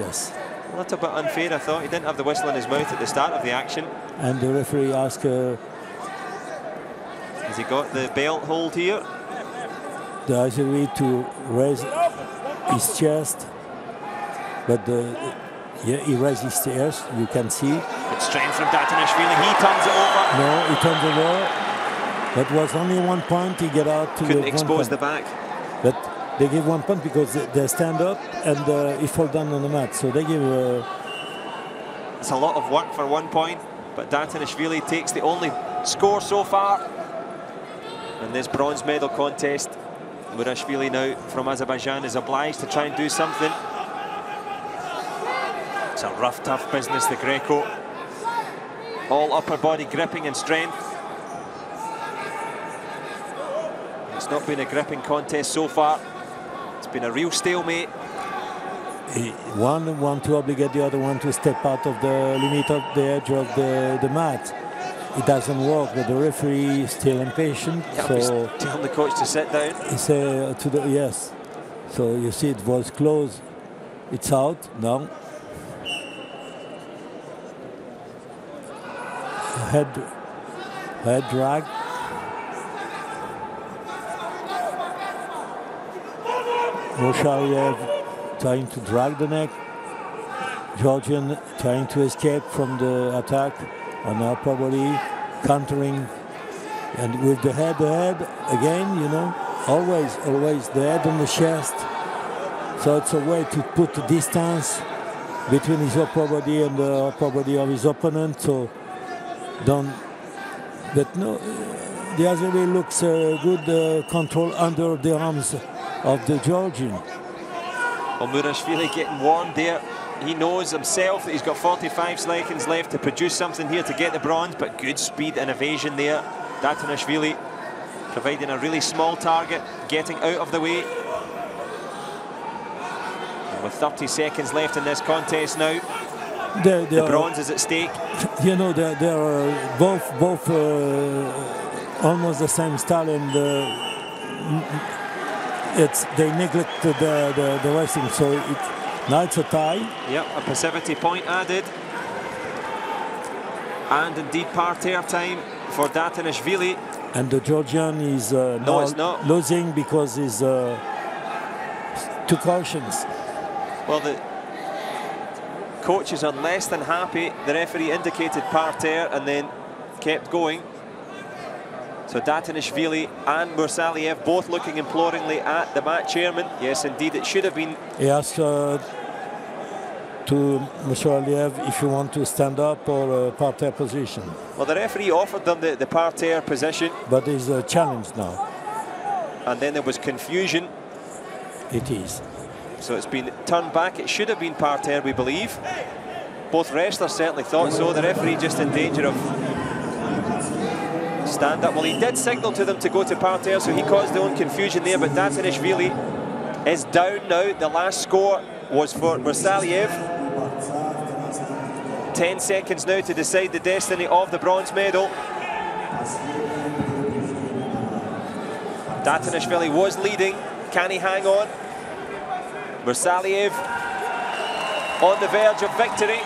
A little bit unfair, I thought. He didn't have the whistle in his mouth at the start of the action. And the referee asked... has he got the belt hold here? The AZIZSIR to raise his chest, but yeah, he raised his chest, you can see. Good strength from DATUNASHVILI, he turns it over. No, he turns it over. That was only 1 point, he get out to couldn't expose the back. But they give 1 point because they stand up and he fall down on the mat, so they give... It's a lot of work for 1 point, but DATUNASHVILI takes the only score so far in this bronze medal contest. MURSALIYEV now from Azerbaijan is obliged to try and do something. It's a rough, tough business, the Greco. All upper body gripping and strength. It's not been a gripping contest so far. It's been a real stalemate. One want to obligate the other one to step out of the limit of the edge of the mat. It doesn't work, but the referee is still impatient. So telling the coach to sit down. He said to the yes. So you see, it was close. It's out now. Head drag. MURSALIYEV trying to drag the neck. Georgian trying to escape from the attack. Or now probably countering, and with the head again, you know, always the head on the chest. So it's a way to put the distance between his upper body and the upper body of his opponent. So don't, but no, the other way looks good control under the arms of the Georgian. Well, MURSALIYEV getting warned there. He knows himself that he's got 45 seconds left to produce something here to get the bronze, but good speed and evasion there. DATUNASHVILI providing a really small target, getting out of the way. And with 30 seconds left in this contest now, the bronze is at stake. You know, they are both almost the same style, and they neglect the racing, so now it's a tie. Yep, a passivity point added. And indeed parterre time for DATUNASHVILI. And the Georgian is no, it's not losing because he's 2 cautions. Well, the coaches are less than happy. The referee indicated parterre and then kept going. So DATUNASHVILI and MURSALIYEV both looking imploringly at the mat chairman. Yes, indeed, it should have been. He asked to MURSALIYEV if you want to stand up or parterre position. Well, the referee offered them the parterre position. But there's a challenge now. And then there was confusion. It is. So it's been turned back. It should have been parterre, we believe. Both wrestlers certainly thought so. The referee just in danger of stand up. Well, he did signal to them to go to parterre, so he caused their own confusion there, but DATUNASHVILI is down now. The last score was for MURSALIYEV. 10 seconds now to decide the destiny of the bronze medal. DATUNASHVILI was leading. Can he hang on? MURSALIYEV on the verge of victory.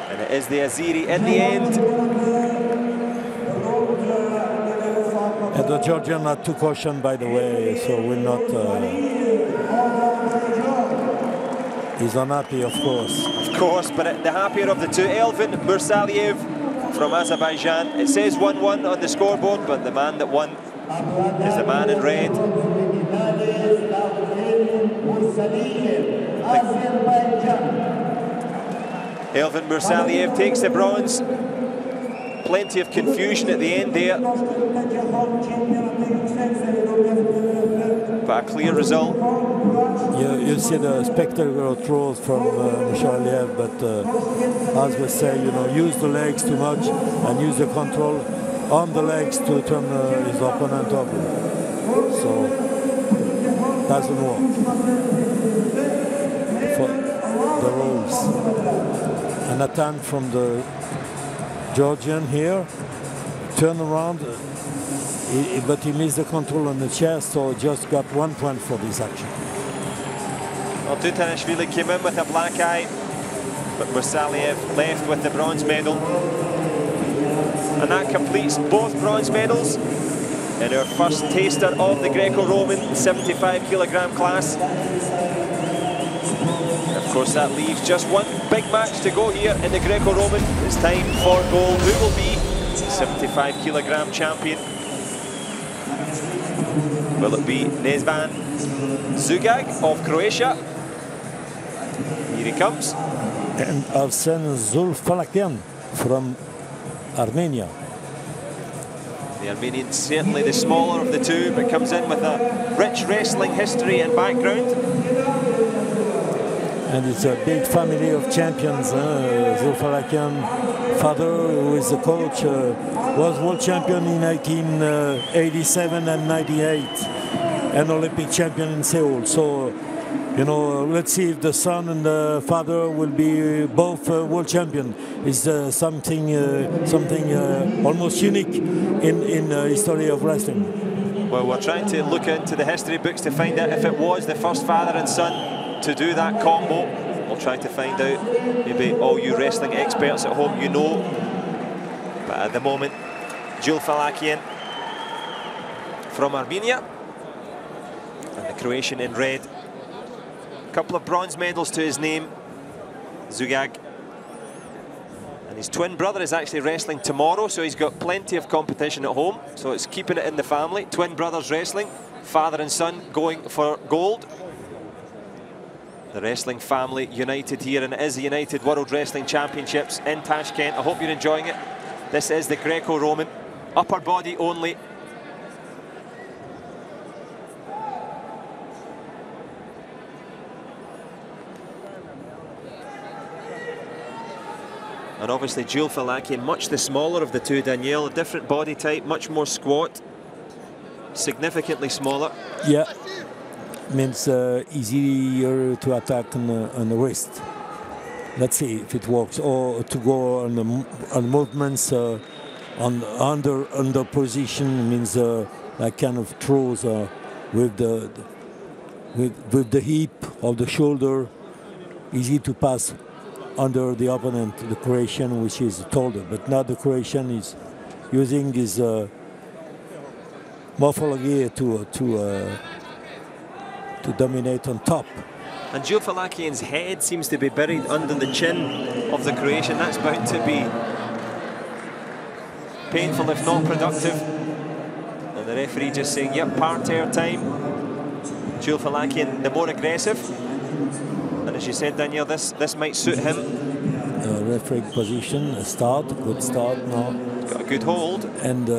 And it is the Azeri in the end. And the Georgian had 2 caution, by the way, so will not. He's unhappy, of course. Of course, but the happier of the two, Elvin MURSALIYEV from Azerbaijan. It says 1-1 on the scoreboard, but the man that won is the man in red. Elvin MURSALIYEV takes the bronze. Plenty of confusion at the end there. But a clear result. You see the spectacular throws from MICHALIK, but as we say, you know, use the legs too much and use the control on the legs to turn his opponent over. So doesn't work for the rules. An attempt from the Georgian here, turn around, but he missed the control on the chest, so just got 1 point for this action. Well, DATUNASHVILI came in with a black eye, but MURSALIYEV left with the bronze medal. And that completes both bronze medals in our first taster of the Greco-Roman 75 kilogram class. Of course, that leaves just one big match to go here in the Greco-Roman. It's time for gold. Who will be 75 kilogram champion? Will it be Nezvan Zugag of Croatia? Here he comes. And Arsen Zulfalakian from Armenia. The Armenian certainly the smaller of the two, but comes in with a rich wrestling history and background. And it's a big family of champions. Zulfalakian, father, who is the coach, was world champion in 1987 and 98, and Olympic champion in Seoul. So, you know, let's see if the son and the father will be both world champion. It's something almost unique in the history of wrestling. Well, we're trying to look into the history books to find out if it was the first father and son to do that combo. We'll try to find out. Maybe all you wrestling experts at home, you know. But at the moment, Zulfalakian from Armenia, and the Croatian in red. A couple of bronze medals to his name, Zugag. And his twin brother is actually wrestling tomorrow, so he's got plenty of competition at home. So it's keeping it in the family. Twin brothers wrestling, father and son going for gold. The wrestling family united here, and it is the United World Wrestling Championships in Tashkent. I hope you're enjoying it. This is the Greco-Roman, upper body only. And obviously Zulfalakian, much the smaller of the two, Danielle, a different body type, much more squat, significantly smaller. Yeah, means easier to attack on the wrist. Let's see if it works, or to go on movements under position, means like kind of throws with the hip or the shoulder, easy to pass under the opponent, the Croatian, which is taller, but now the Croatian is using his morphology to dominate on top. And Zulfalakian's head seems to be buried under the chin of the Croatian. That's bound to be painful, if not productive. And the referee just saying, yep, parterre time. Zulfalakian, the more aggressive. And as you said, Danielle, this might suit him. Referee position, a start, good start now. Got a good hold. And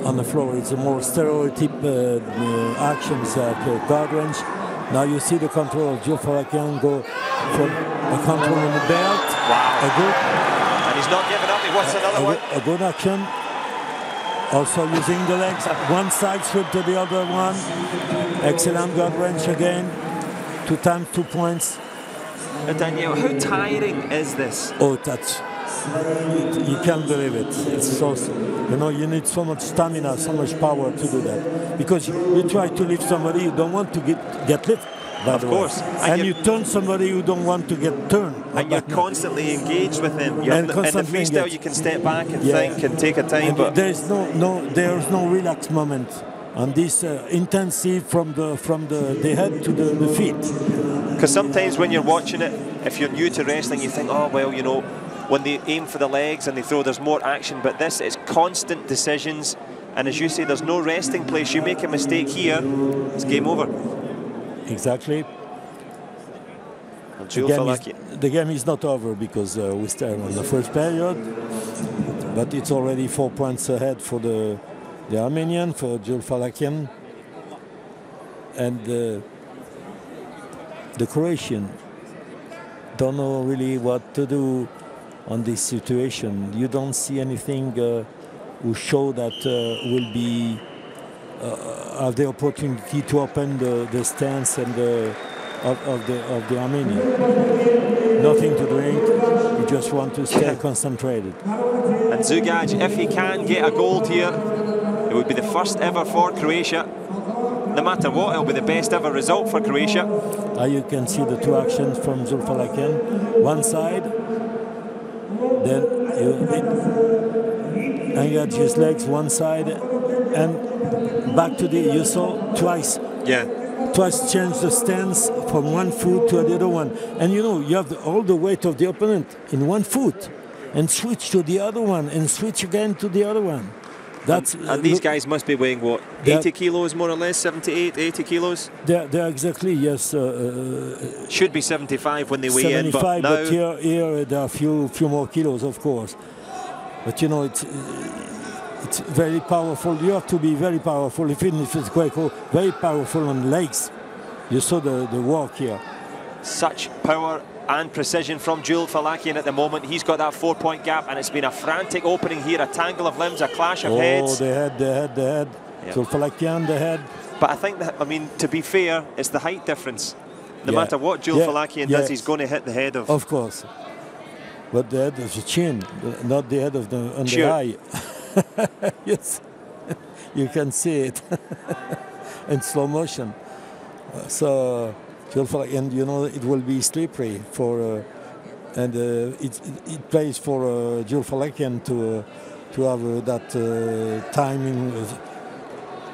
on the floor, it's a more stereotype actions at guard range. Now you see the control of Zulfalakian go from a control on the belt. Wow. And he's not giving up, he wants another one. A good action. Also using the legs, one side sweep to the other one. Excellent guard range again. 2 times 2 points. Danielle, how tiring is this? Oh, that's, you can't believe it. It's so, you know, you need so much stamina, so much power to do that. Because you try to lift somebody, you don't want to get lifted. Of course. And you turn somebody who don't want to get turned. And you're constantly engaged with them. In the freestyle, you can step back and think and take a time. But there's no relaxed moment. And this intensive from the head to the feet. Because sometimes when you're watching it, if you're new to wrestling, you think, oh, well, you know, when they aim for the legs and they throw, there's more action. But this is constant decisions. And as you say, there's no resting place. You make a mistake here, it's game over. Exactly. The game is not over because we start on the first period. But it's already 4 points ahead for the Armenian, for Zulfalakian. and the Croatian don't know really what to do on this situation. You don't see anything who show that will be have the opportunity to open the stance and of the Armenian. Nothing to drink. You just want to stay concentrated. And Zugaj, if he can get a gold here, it would be the first ever for Croatia. No matter what, it'll be the best ever result for Croatia. You can see the two actions from Zulfalakian. One side, then you engage his legs one side, and back to the, you saw twice. Yeah. Twice change the stance from one foot to the other one. And you know, you have all the weight of the opponent in one foot, and switch to the other one, and switch again to the other one. That's, and these guys must be weighing what, 80 kilos more or less, 78, 80 kilos? They're exactly, yes. Should be 75 when they weigh in, but now... But here there are a few more kilos, of course. But you know, it's very powerful. You have to be very powerful, even if it's Greco, very powerful on legs. You saw the walk here. Such power and precision from Zulfalakian at the moment. He's got that 4-point gap, and it's been a frantic opening here, a tangle of limbs, a clash of heads. Oh, the head. Yep. Zulfalakian, the head. But I think that, I mean, to be fair, it's the height difference. No matter what Zulfalakian does, he's going to hit the head of... Of course. But the head of the chin, not the head of the eye. Yes, you can see it in slow motion. So, and you know, it will be slippery for, and it plays for Zulfalakian to have that timing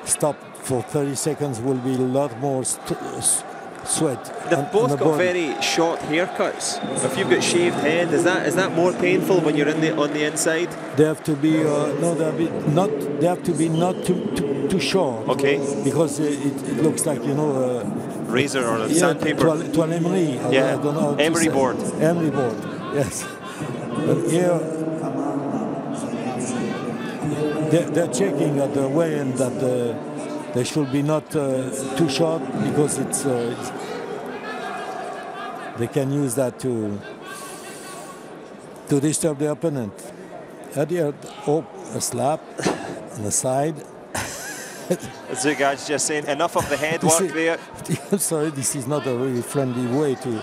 stop for 30 seconds will be a lot more sweat. They've both got very short haircuts. If you've got shaved head, is that more painful when you're on the inside? They have to be they have to be not too short. Okay. Because it looks like, you know, razor or sandpaper. To an emery. Yeah. I don't know emery board. Emery board. Yes. But here they're checking at the weigh-in that they should be not too short, because they can use that to disturb the opponent. At the end, a slap on the side. Zugaj just saying enough of the head work there. I'm sorry, this is not a really friendly way to.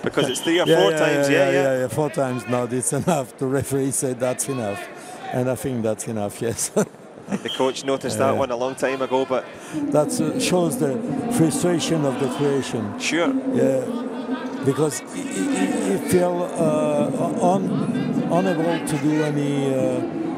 Because it's 3 or 4 times, yeah, 4 times now. It's enough. The referee said that's enough, and I think that's enough. Yes. The coach noticed that one a long time ago, but that shows the frustration of the Croatian. Sure. Yeah, because he felt unable to do any.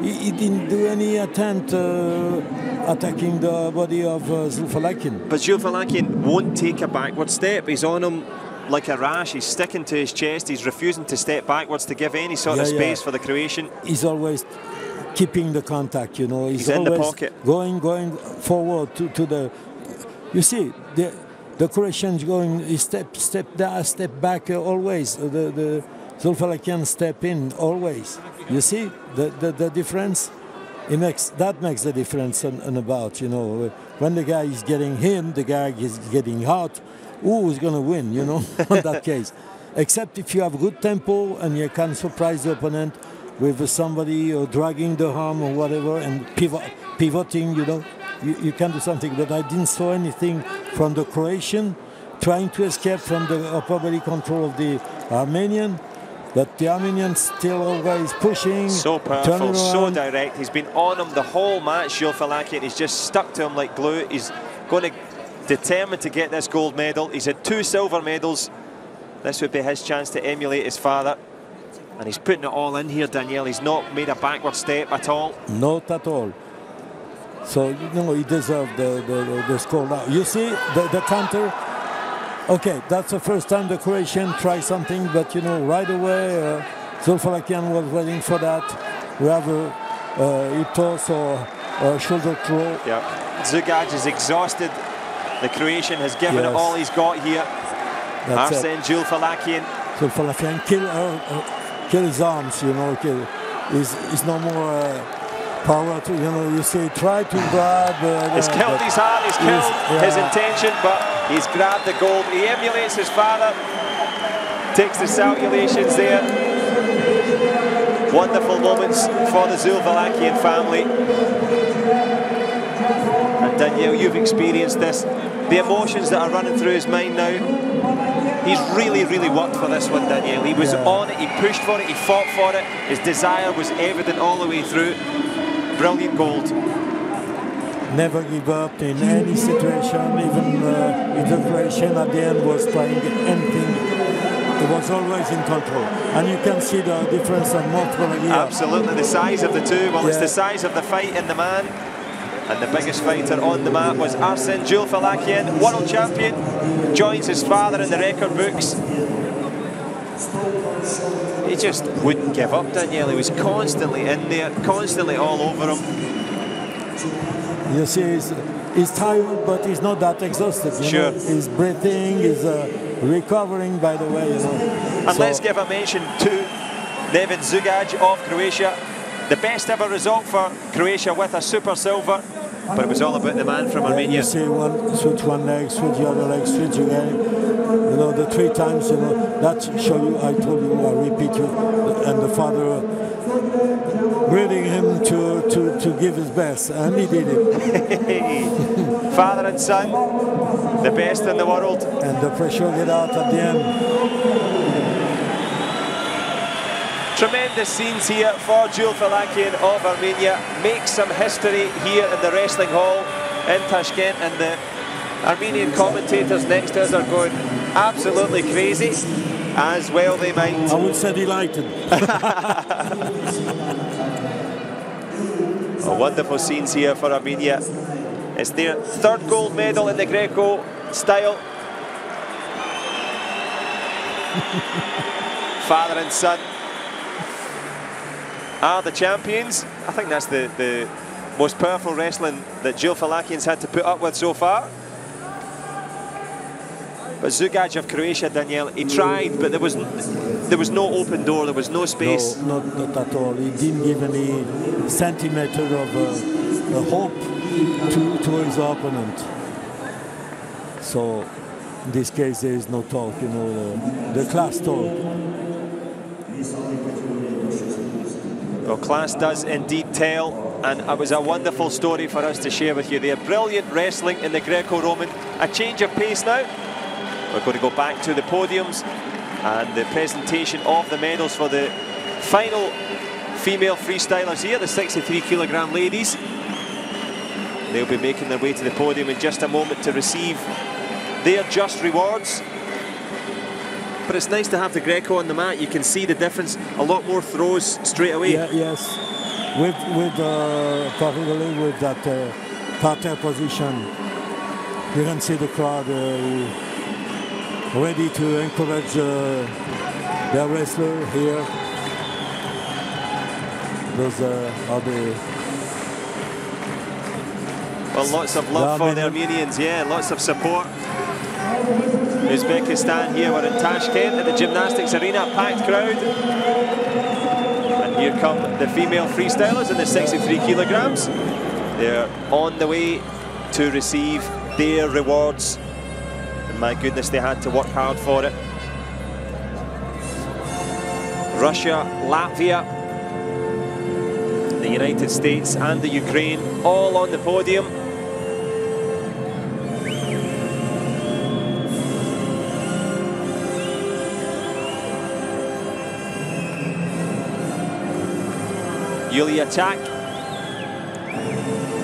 He didn't do any attempt attacking the body of Zulfalakian. But Zulfalakian won't take a backward step. He's on him like a rash. He's sticking to his chest. He's refusing to step backwards to give any sort of space for the Croatian. He's always keeping the contact, you know. He's in the pocket. Going forward to the... You see, the Croatians going step back always. The Zulfalakian step in always. You see the difference? That makes the difference on about, you know. When the guy is getting hit, the guy is getting hot, who's going to win, you know, in that case. Except if you have good tempo and you can surprise the opponent with somebody dragging the arm or whatever and pivoting, you know, you can do something. But I didn't saw anything from the Croatian trying to escape from the upper body control of the Armenian. But the Armenian still always pushing. So powerful, so direct. He's been on him the whole match, Zulfalakian. He's just stuck to him like glue. He's going to determined to get this gold medal. He's had 2 silver medals. This would be his chance to emulate his father. And he's putting it all in here, Daniel. He's not made a backward step at all. Not at all. So, you know, he deserved the score now. You see the counter? Okay, that's the first time the Croatian tried something, but, you know, right away, Zulfalakian was waiting for that. We have a hip toss or a shoulder throw. Yeah, Zugaj is exhausted. The Croatian has given it all he's got here. Arsene Zulfalakian. Zulfalakian kill his arms, you know. He's no more power to, you see, try to grab. He's killed his heart, he's killed his intention, but he's grabbed the gold. He emulates his father, takes the salutations there. Wonderful moments for the Zulfalakian family. And Daniel, you've experienced this. The emotions that are running through his mind now. He's really, really worked for this one, Daniel. He was on it, he pushed for it, he fought for it. His desire was evident all the way through. Brilliant gold. Never give up in any situation, even if the Croatian at the end was trying anything. He was always in control. And you can see the difference of Monika. Absolutely, the size of the two. Well, it's the size of the fight in the man. And the biggest fighter on the mat was Arsen Zulfalakian, world champion. Joins his father in the record books. He just wouldn't give up, Daniel. He was constantly in there, constantly all over him. You see, he's tired, but he's not that exhausted. You know? He's breathing, he's recovering, by the way. And let's give a mention to Nevin Zugaj of Croatia. The best ever result for Croatia with a super silver. But it was all about the man from Armenia. You see, switch one leg, switch the other leg, switch again. You know, the 3 times, you know, that show you, I told you, I repeat you, and the father breathing him to give his best, and he did it. Father and son, the best in the world. And the pressure get out at the end. Tremendous scenes here for Zulfalakian of Armenia. Makes some history here in the wrestling hall in Tashkent, and the Armenian commentators next to us are going absolutely crazy, as well they might. I would say delighted. Wonderful scenes here for Armenia. It's their 3rd gold medal in the Greco style. Father and son are the champions. I think that's the most powerful wrestling that Zulfalakian's had to put up with so far. But Zugaj of Croatia, Daniel, he tried, but there was no open door, there was no space. No, not at all. He didn't give any centimeter of hope to his opponent. So in this case, there is no talk, you know, the class talk. Well, class does indeed tell, and it was a wonderful story for us to share with you there. Brilliant wrestling in the Greco-Roman. A change of pace now. We're going to go back to the podiums and the presentation of the medals for the final female freestylers here, the 63-kilogram ladies. They'll be making their way to the podium in just a moment to receive their just rewards. But it's nice to have the Greco on the mat. You can see the difference. A lot more throws straight away. Yeah, yes, particularly with that parterre position, you can see the crowd ready to encourage their wrestler here. Those are the... Well, lots of love for the Armenians, yeah, lots of support. Uzbekistan here, we're in Tashkent at the gymnastics arena, packed crowd. And here come the female freestylers in the 63 kilograms. They're on the way to receive their rewards. And my goodness, they had to work hard for it. Russia, Latvia, the United States and the Ukraine all on the podium. Yuliya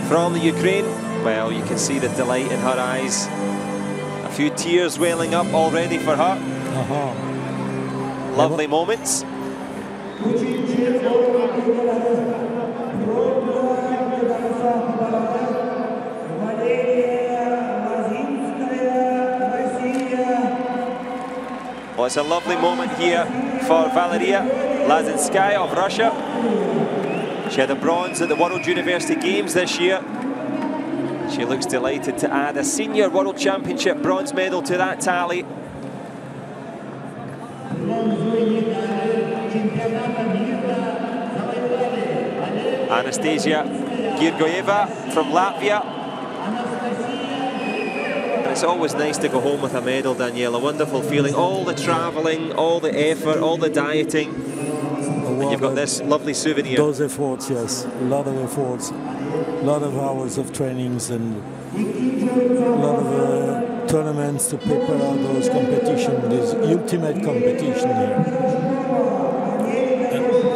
from the Ukraine. Well, you can see the delight in her eyes. A few tears welling up already for her. Lovely moments. Well, it's a lovely moment here for Valeriia, LAZINSKAYA of Russia. She had a bronze at the World University Games this year. She looks delighted to add a Senior World Championship bronze medal to that tally. Anastasija GRIGORJEVA from Latvia. And it's always nice to go home with a medal, Danielle. A wonderful feeling. All the travelling, all the effort, all the dieting. And you've got this lovely souvenir. Those efforts, yes. A lot of efforts. A lot of hours of trainings and a lot of tournaments to prepare those competitions, this ultimate competition here.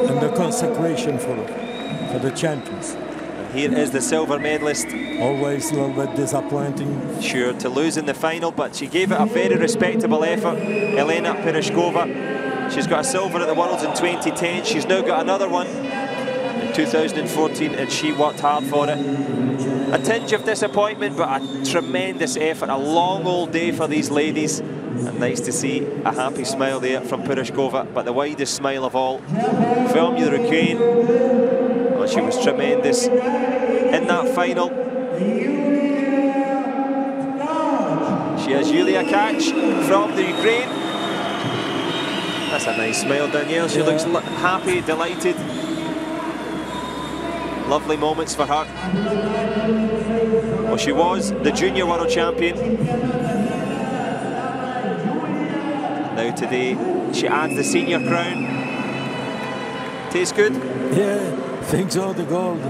And the consecration for the champions. And here is the silver medalist. Always a little bit disappointing. Sure, to lose in the final, but she gave it a very respectable effort. Elena PIROZHKOVA. She's got a silver at the Worlds in 2010. She's now got another one in 2014, and she worked hard for it. A tinge of disappointment, but a tremendous effort. A long old day for these ladies. And nice to see a happy smile there from PIROZHKOVA, but the widest smile of all from Ukraine. Oh, she was tremendous in that final. She has Yuliya from the Ukraine. That's a nice smile, Danielle. She looks happy, delighted. Lovely moments for her. Well, she was the junior world champion. Now today, she adds the senior crown. Tastes good? Yeah, I think so, the gold.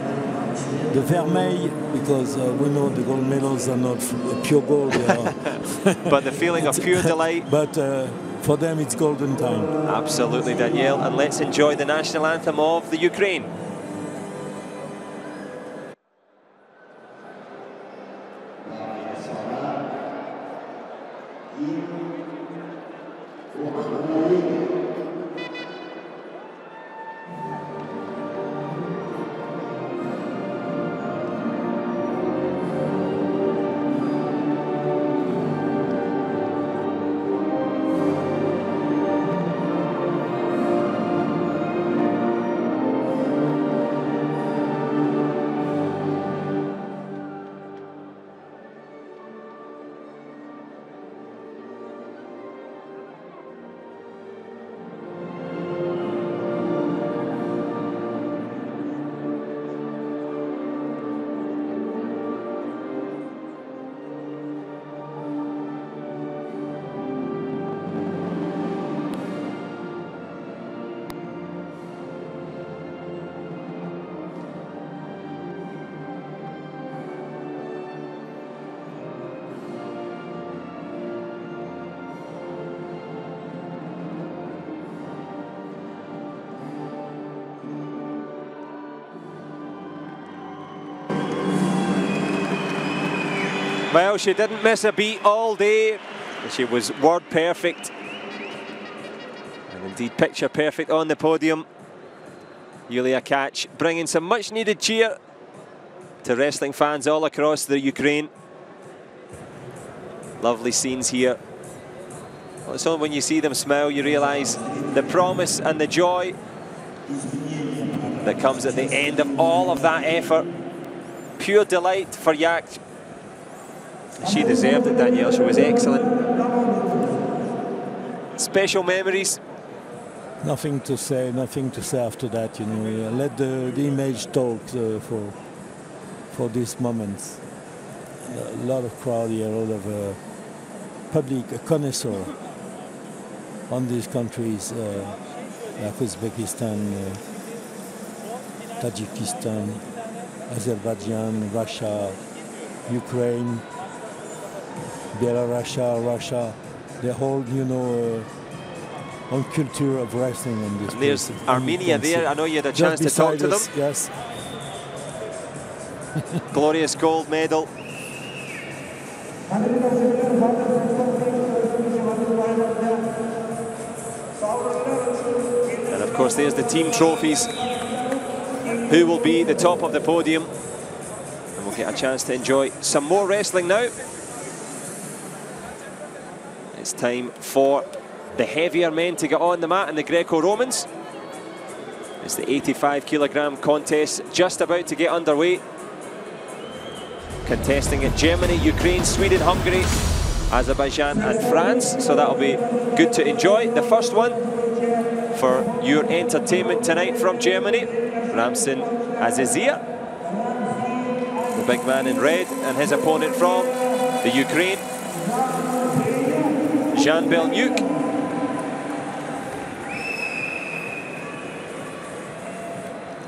The vermeil, because we know the gold medals are not pure gold. But the feeling of pure delight. But for them, it's golden time. Absolutely, Danielle. And let's enjoy the national anthem of the Ukraine. Well, she didn't miss a beat all day. She was word perfect. And indeed picture perfect on the podium. Yuliya bringing some much needed cheer to wrestling fans all across the Ukraine. Lovely scenes here. Well, it's only when you see them smile you realise the promise and the joy that comes at the end of all of that effort. Pure delight for Yak. She deserved it, Danielle. She was excellent. Special memories. Nothing to say after that, you know. Let the image talk for these moments. A lot of crowd here, a lot of public, a connoisseur on these countries, like Uzbekistan, Tajikistan, Azerbaijan, Russia, Ukraine, Belarus, Russia, the whole, you know, on culture of wrestling in this. And there's Armenia there. I know you had a chance to talk to them. Yes. Glorious gold medal. And of course, there's the team trophies. Who will be the top of the podium? And we'll get a chance to enjoy some more wrestling now. It's time for the heavier men to get on the mat in the Greco-Romans. It's the 85 kilogram contest just about to get underway. Contesting in Germany, Ukraine, Sweden, Hungary, Azerbaijan and France. So that'll be good to enjoy. The first one for your entertainment tonight from Germany, Ramsin AZIZSIR, the big man in red, and his opponent from the Ukraine, Zhan BELENIUK.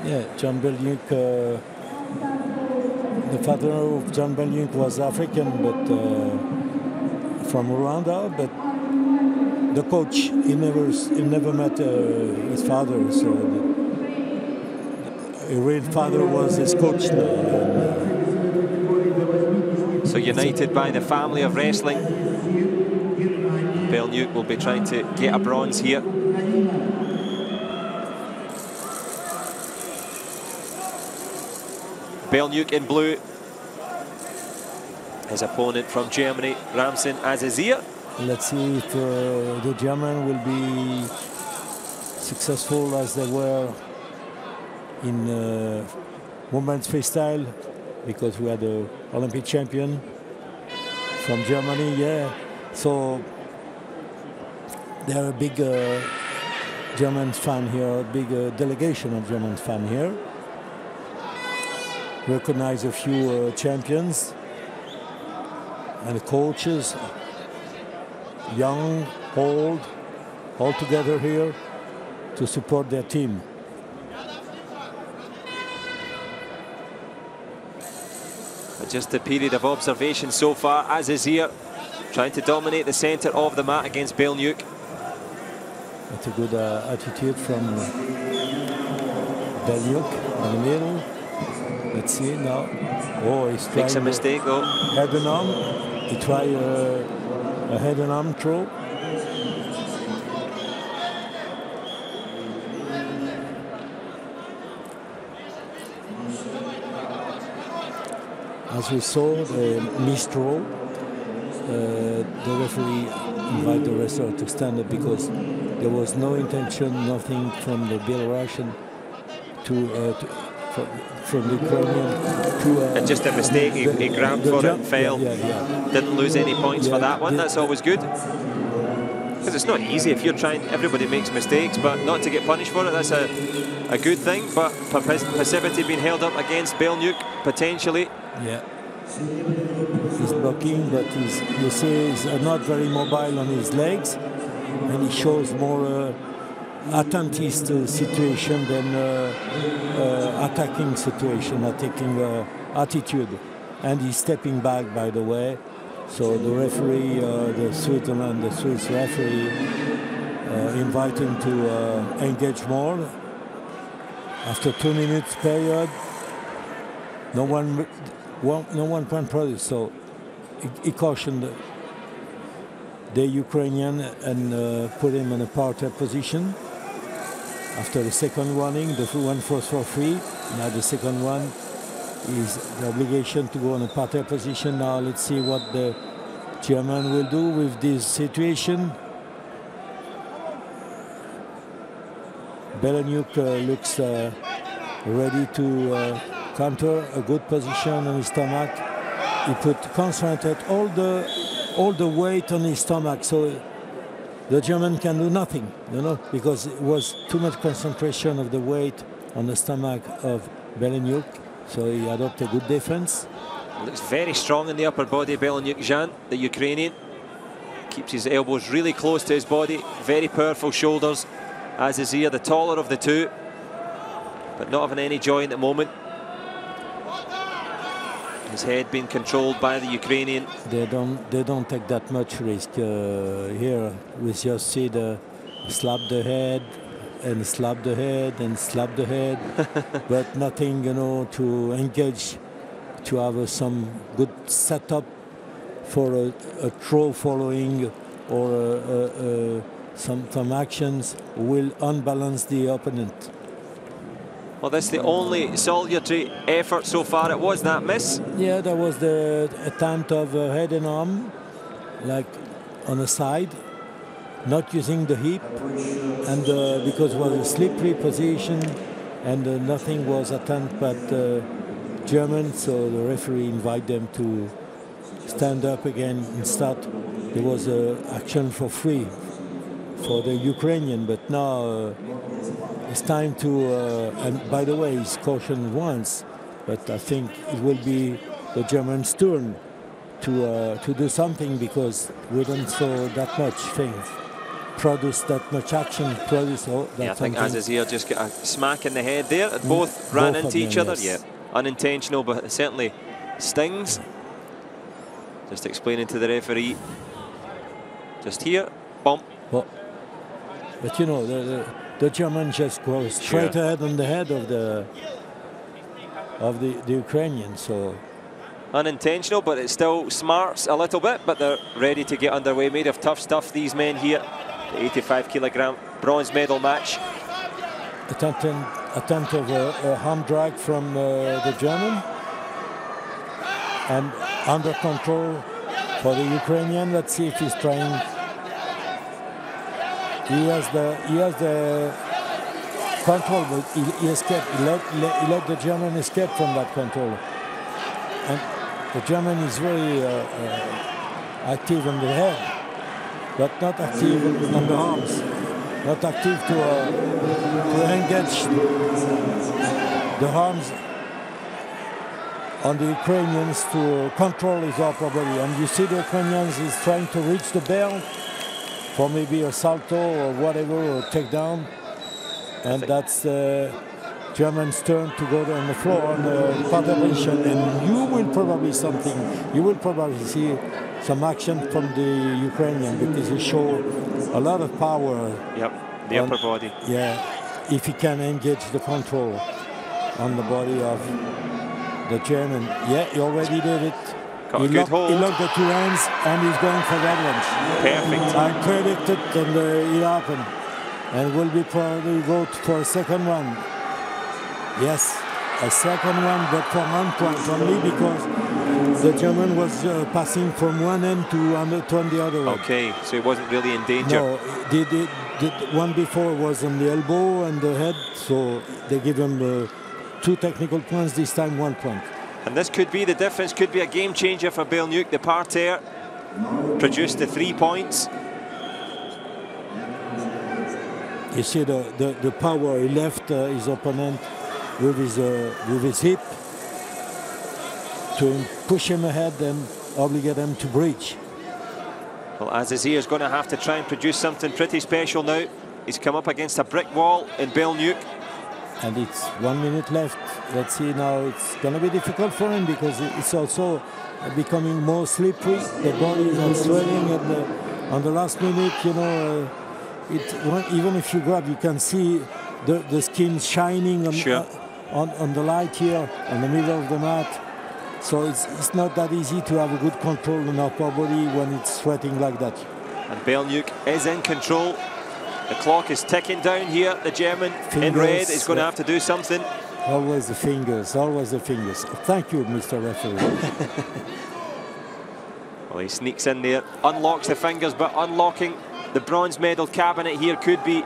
Yeah, Zhan BELENIUK, the father of Zhan BELENIUK was African, but from Rwanda, but the coach, he never met his father, so the real father was his coach. So united by the family of wrestling, BELENIUK will be trying to get a bronze here. BELENIUK in blue. His opponent from Germany, Ramsin, AZIZSIR. Let's see if the German will be successful as they were in women's freestyle, because we had an Olympic champion from Germany, yeah. So they're a big German fan here, a big delegation of German fan here. Recognize a few champions and coaches, young, old, all together here to support their team. Just a period of observation so far. AZIZSIR trying to dominate the center of the mat against BELENIUK. That's a good attitude from BELENIUK in the middle. Let's see now. Oh, he's trying. Makes a mistake though. Head and arm. He tried a head and arm throw. As we saw, the missed throw, the referee invited the wrestler to stand up because there was no intention, nothing from the Belarusian from the Ukrainian to... and just a mistake, he grabbed for it, fell. Yeah. Didn't lose any points for that one, that's always good. Because it's not easy if you're trying, everybody makes mistakes, but not to get punished for it, that's a good thing. But passivity being held up against BELENIUK, potentially. Yeah. He's blocking, but you see he's not very mobile on his legs, and he shows more attentist situation than attacking situation, attacking attitude. And he's stepping back, by the way. So the referee, the Swiss referee, invite him to engage more. After 2 minutes period, no one can produce. So he cautioned the Ukrainian and put him in a parterre position. After the second running, the one was for free. Now the second one is the obligation to go on a parterre position. Now let's see what the German will do with this situation. BELENIUK looks ready to counter a good position on his stomach. He concentrated all the weight on his stomach, so the German can do nothing, you know, because it was too much concentration of the weight on the stomach of BELENIUK. So he adopted a good defense. Looks very strong in the upper body, BELENIUK. Zhan, the Ukrainian, keeps his elbows really close to his body. Very powerful shoulders. AZIZSIR, the taller of the two, but not having any joy at the moment. His head being controlled by the Ukrainian. They don't take that much risk here. We just see the slap the head and slap the head and slap the head, but nothing, you know, to engage, to have some good setup for a throw following or some actions will unbalance the opponent. Well, that's the only solitary effort so far. It was that miss. Yeah, that was the attempt of head and arm, like on the side, not using the hip, and because it was a slippery position, and nothing was attempted but German, so the referee invited them to stand up again and start. There was action for free for the Ukrainian, but now it's time to, and by the way, he's cautioned once, but I think it will be the Germans' turn to do something, because we don't saw that much things, produce that much action, produce all that. Yeah, I think AZIZSIR just got a smack in the head there. Both ran into each other. Yes. Yeah, unintentional, but it certainly stings. Just explaining to the referee. Just here, bump. But you know, the German just goes straight ahead on the head of the Ukrainian. So unintentional, but it still smarts a little bit. But they're ready to get underway. Made of tough stuff, these men here. The 85-kilogram bronze medal match. Attempt of a arm drag from the German, and under control for the Ukrainian. Let's see if he's trying. He has the control, but he escaped. He let the German escape from that control. And the German is very active on the head, but not active on the arms. Not active to engage the arms on the Ukrainians to control his upper body. And you see the Ukrainians is trying to reach the bell for maybe a salto or whatever, or takedown. And that's the German's turn to go on the floor on the partner position. And you will probably see some action from the Ukrainian, because he showed a lot of power. Yep, the upper body. Yeah, if he can engage the control on the body of the German. Yeah, he already did it. Got a good hold. He locked the two hands, and he's going for that one. Perfect. I predicted, and it happened. And will be probably go for a second one. Yes, a second one, but for 1 point only, because the German was passing from one end to the other one. Okay, so he wasn't really in danger. No, the one before was on the elbow and the head, so they give him 2 technical points, this time 1 point. And this could be the difference, could be a game changer for BELENIUK. The parterre produced the 3 points. You see the power he left his opponent with his hip to push him ahead and obligate him to breach. Well, AZIZSIR is going to have to try and produce something pretty special now. He's come up against a brick wall in BELENIUK. And it's 1 minute left. Let's see now. It's going to be difficult for him, because it's also becoming more slippery. The body is not swelling on the last minute. You know, even if you grab, you can see the skin shining on the light here in the middle of the mat. So it's not that easy to have a good control on upper body when it's sweating like that. And BELENIUK is in control. The clock is ticking down here. The German in red is going to have to do something. Always the fingers, always the fingers. Thank you, Mr. Referee. Well, he sneaks in there, unlocks the fingers, but unlocking the bronze medal cabinet here could be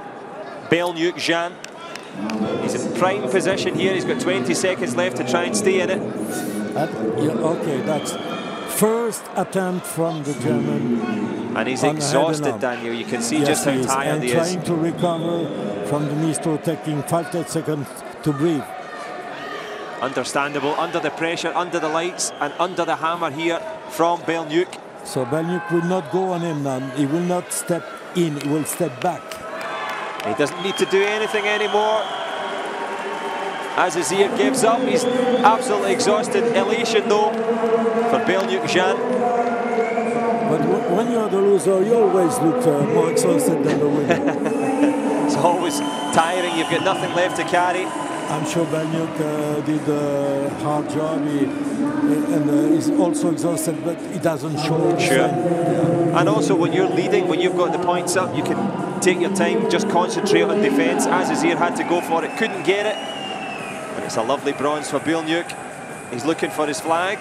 BELENIUK Zhan. He's in prime position here. He's got 20 seconds left to try and stay in it. Okay, that's first attempt from the German. And he's exhausted, Daniel. You can see just how tired he is. And trying to recover from the knee stroke, taking 5-10 seconds to breathe. Understandable, under the pressure, under the lights, and under the hammer here from BELENIUK. So BELENIUK will not go on him now. He will not step in, he will step back. He doesn't need to do anything anymore. AZIZSIR gives up. He's absolutely exhausted. Elation, though, for BELENIUK Zhan. But when you're the loser, you always look more exhausted than the winner. It's always tiring. You've got nothing left to carry. I'm sure BELENIUK did a hard job, and is also exhausted, but it doesn't show. Sure. And also, when you're leading, when you've got the points up, you can take your time, just concentrate on defence. AZIZSIR had to go for it, couldn't get it. And it's a lovely bronze for BELENIUK. He's looking for his flag.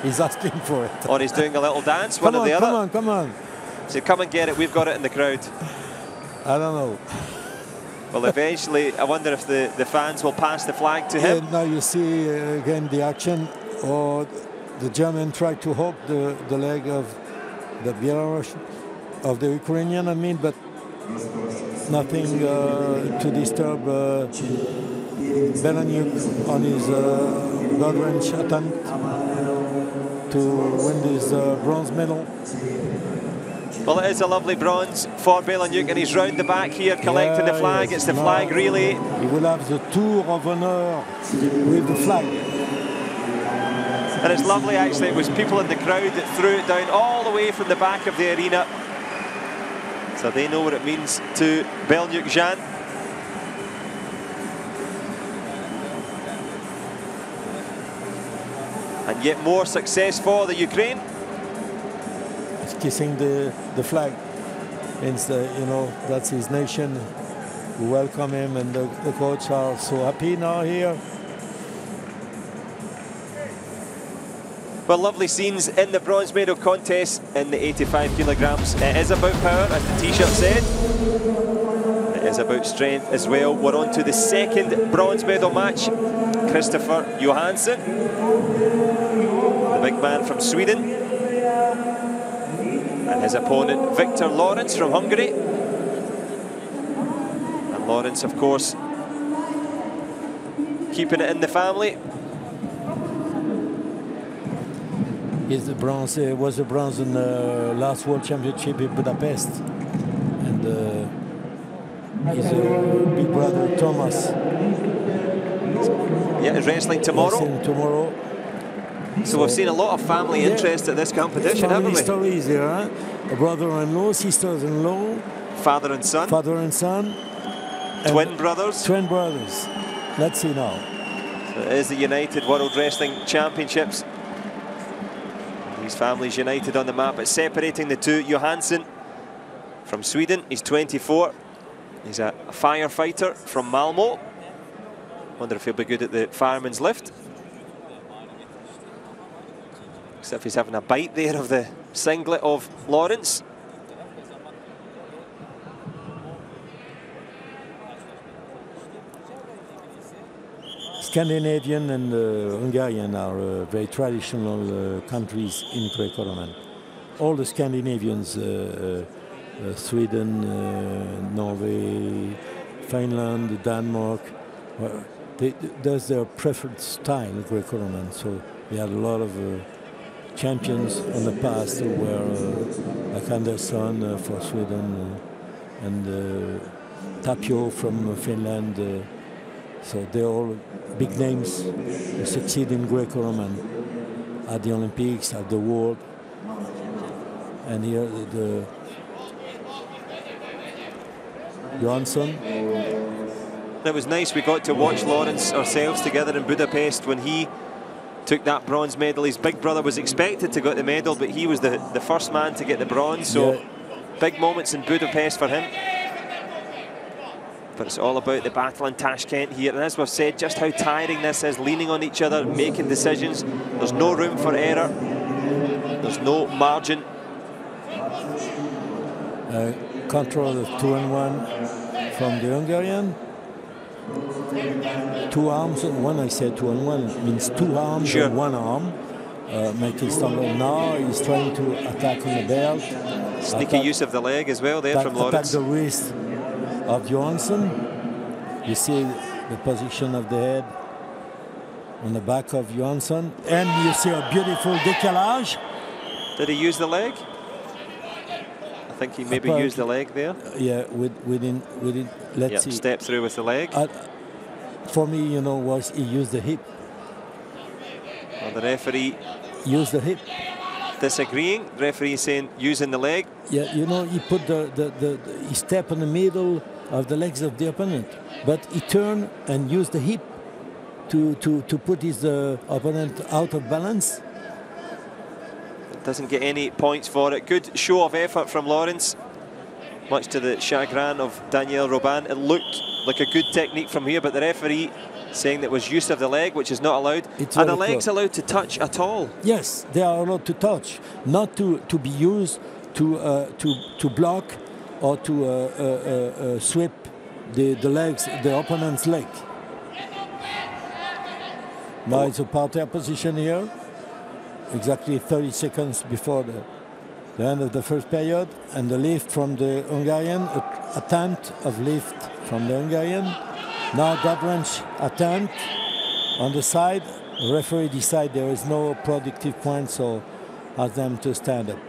He's asking for it. Or he's doing a little dance, one or the other. Come on. So come and get it, we've got it in the crowd. I don't know. Well, eventually, I wonder if the fans will pass the flag to him. Now you see again the action, or the German tried to hook the leg of the Belarusian, of the Ukrainian, I mean, but nothing to disturb BELENIUK on his God-range attempt to win this bronze medal. Well, it is a lovely bronze for BELENIUK, and he's round the back here collecting the flag. Yes, it's the flag relay. He will have the tour of honor with the flag. And it's lovely, actually. It was people in the crowd that threw it down all the way from the back of the arena. So they know what it means to BELENIUK Zhan. And yet more success for the Ukraine. He's kissing the flag. Means you know, that's his nation. We welcome him, and the coach are so happy now here. Well, lovely scenes in the bronze medal contest in the 85 kilograms. It is about power, as the t-shirt said. It is about strength as well. We're on to the second bronze medal match. Christopher Johansson, the big man from Sweden, and his opponent Victor Lawrence from Hungary. And Lawrence, of course, keeping it in the family. He's the bronze, was the bronze in the last World Championship in Budapest, and his big brother Thomas. Yeah, wrestling tomorrow. Wrestling tomorrow. So we've seen a lot of family interest at this competition, haven't we? Stories here, huh? A brother-in-law, sisters-in-law, father and son. Father and son. Twin brothers. Twin brothers. Let's see now. So it is the United World Wrestling Championships. These families united on the map. It's separating the two. Johansson from Sweden, he's 24. He's a firefighter from Malmo. Wonder if he'll be good at the fireman's lift. Looks as if he's having a bite there of the singlet of Lawrence. Scandinavian and Hungarian are very traditional countries in Greco-Roman. All the Scandinavians, Sweden, Norway, Finland, Denmark, that's their preferred style, Greco-Roman. So we had a lot of champions in the past who were like Andersson for Sweden and Tapio from Finland. So they're all big names who succeed in Greco-Roman at the Olympics, at the World. And here the Johansson. It was nice, we got to watch Lawrence ourselves together in Budapest when he took that bronze medal. His big brother was expected to get the medal, but he was the first man to get the bronze. So yeah, big moments in Budapest for him. But it's all about the battle in Tashkent here. And as we've said, just how tiring this is, leaning on each other, making decisions. There's no room for error. There's no margin. Control of 2-1 from the Hungarian. 2 arms, when I say 2-1, it means 2 arms sure, and 1 arm. Making stronger. Now he's trying to attack on the belt. Sneaky use of the leg as well there from Lawrence. Attack the wrist of Johansson. You see the position of the head on the back of Johansson. And you see a beautiful décalage. Did he use the leg? I think he maybe used the leg there. Yeah, within let's see. Step through with the leg. For me, you know, was he used the hip. Well, the referee used the hip. Disagreeing. The referee saying using the leg. Yeah, you know, he put he step in the middle of the legs of the opponent, but he turned and used the hip to put his opponent out of balance. Doesn't get any points for it. Good show of effort from Lawrence, much to the chagrin of Daniel Robin. It looked like a good technique from here, but the referee saying that was use of the leg, which is not allowed. Are the legs allowed to touch at all? Yes, they are allowed to touch, not to be used to block or to sweep the legs, the opponent's leg. Now it's a parterre position here. Exactly 30 seconds before the end of the first period, and the lift from the Hungarian, attempt of lift from the Hungarian. Now that range attempt on the side. The referee decides there is no productive point, so ask them to stand up.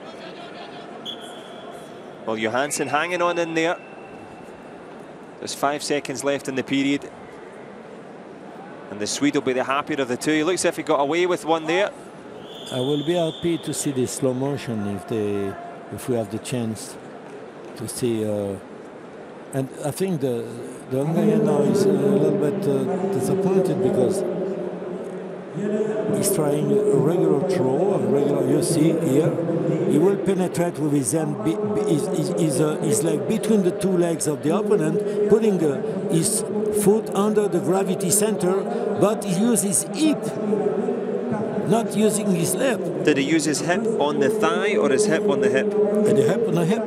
Well, Johansson hanging on in there. There's 5 seconds left in the period. And the Swede will be the happier of the two. He looks as if he got away with one there. I will be happy to see the slow motion if we have the chance to see. And I think the Hungarian now is a little bit disappointed because he's trying a regular throw, you see here. He will penetrate with his hand, his leg between the two legs of the opponent, putting his foot under the gravity center, but he uses his hip, not using his left. Did he use his hip on the thigh or his hip on the hip? The hip on the hip.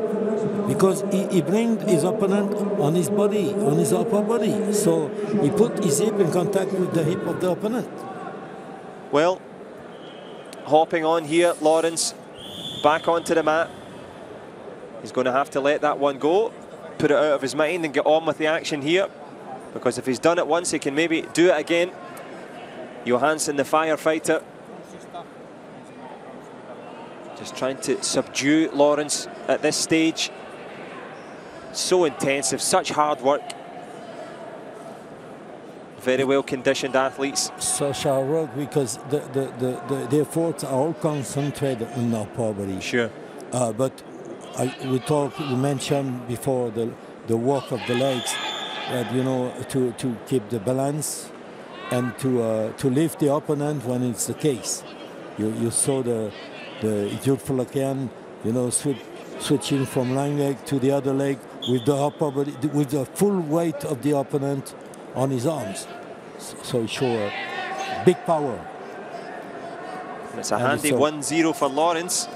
Because he brings his opponent on his body, on his upper body. So he put his hip in contact with the hip of the opponent. Well, hopping on here, Lawrence back onto the mat. He's going to have to let that one go, put it out of his mind and get on with the action here. Because if he's done it once, he can maybe do it again. Johansson, the firefighter, just trying to subdue Lawrence at this stage. So intensive, such hard work. Very well conditioned athletes. Such hard work because the efforts are all concentrated on our upper body. Sure. But we mentioned before the work of the legs, that to keep the balance and to lift the opponent when it's the case. You saw the Yuliya, switching from one leg to the other leg with the upper body, with the full weight of the opponent on his arms. So he showed big power. And it's a handy 1-0 for Lawrence.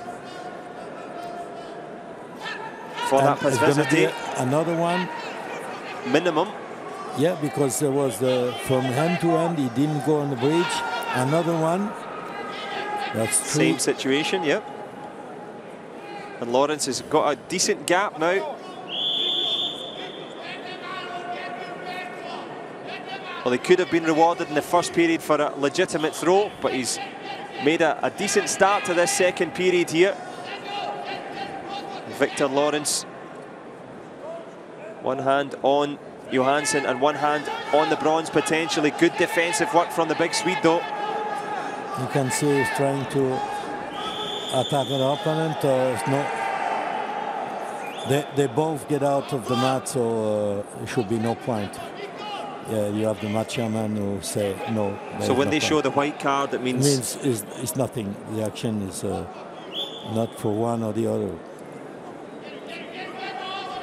For that passivity. Another one. Minimum. Yeah, because there was from hand to hand, he didn't go on the bridge. Another one. That's same situation, yep. And Lawrence has got a decent gap now. Well, he could have been rewarded in the first period for a legitimate throw, but he's made a decent start to this second period here. Victor Lawrence, one hand on Johansson and one hand on the bronze potentially. Good defensive work from the big Swede though. You can see he's trying to attack an opponent. They both get out of the mat, so there should be no point. Yeah, you have the match chairman who say no. So when they show the white card, it means it's nothing. The action is not for one or the other.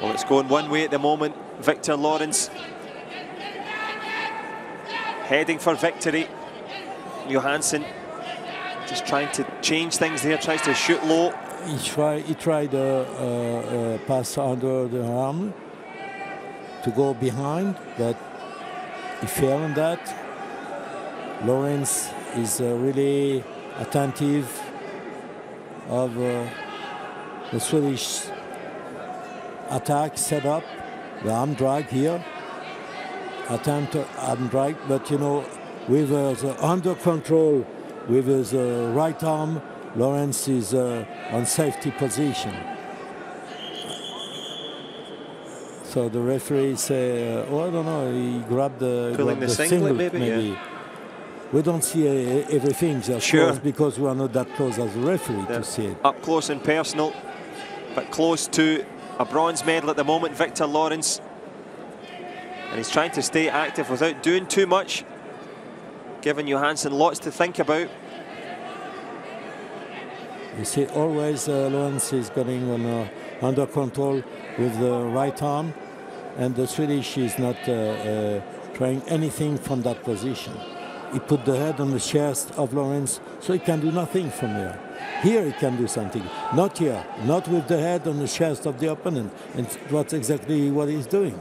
Well, it's going one way at the moment. Victor Lawrence heading for victory. Johansson just trying to change things there, tries to shoot low. He tried a pass under the arm to go behind, but he failed on that. Lawrence is really attentive of the Swedish attack set up, the arm drag here, attempt to arm drag, but with the under control with his right arm, Lawrence is on safety position. So the referee say, I don't know, he grabbed the singlet maybe. Yeah. We don't see everything, of course, because we are not that close as a referee to see it. Up close and personal, but close to a bronze medal at the moment, Victor Lawrence. And he's trying to stay active without doing too much, giving Johansson lots to think about. You see, always Lawrence is getting under control with the right arm, and the Swedish is not trying anything from that position. He put the head on the chest of Lawrence, so he can do nothing from here. Here he can do something, not here, not with the head on the chest of the opponent, and that's exactly what he's doing.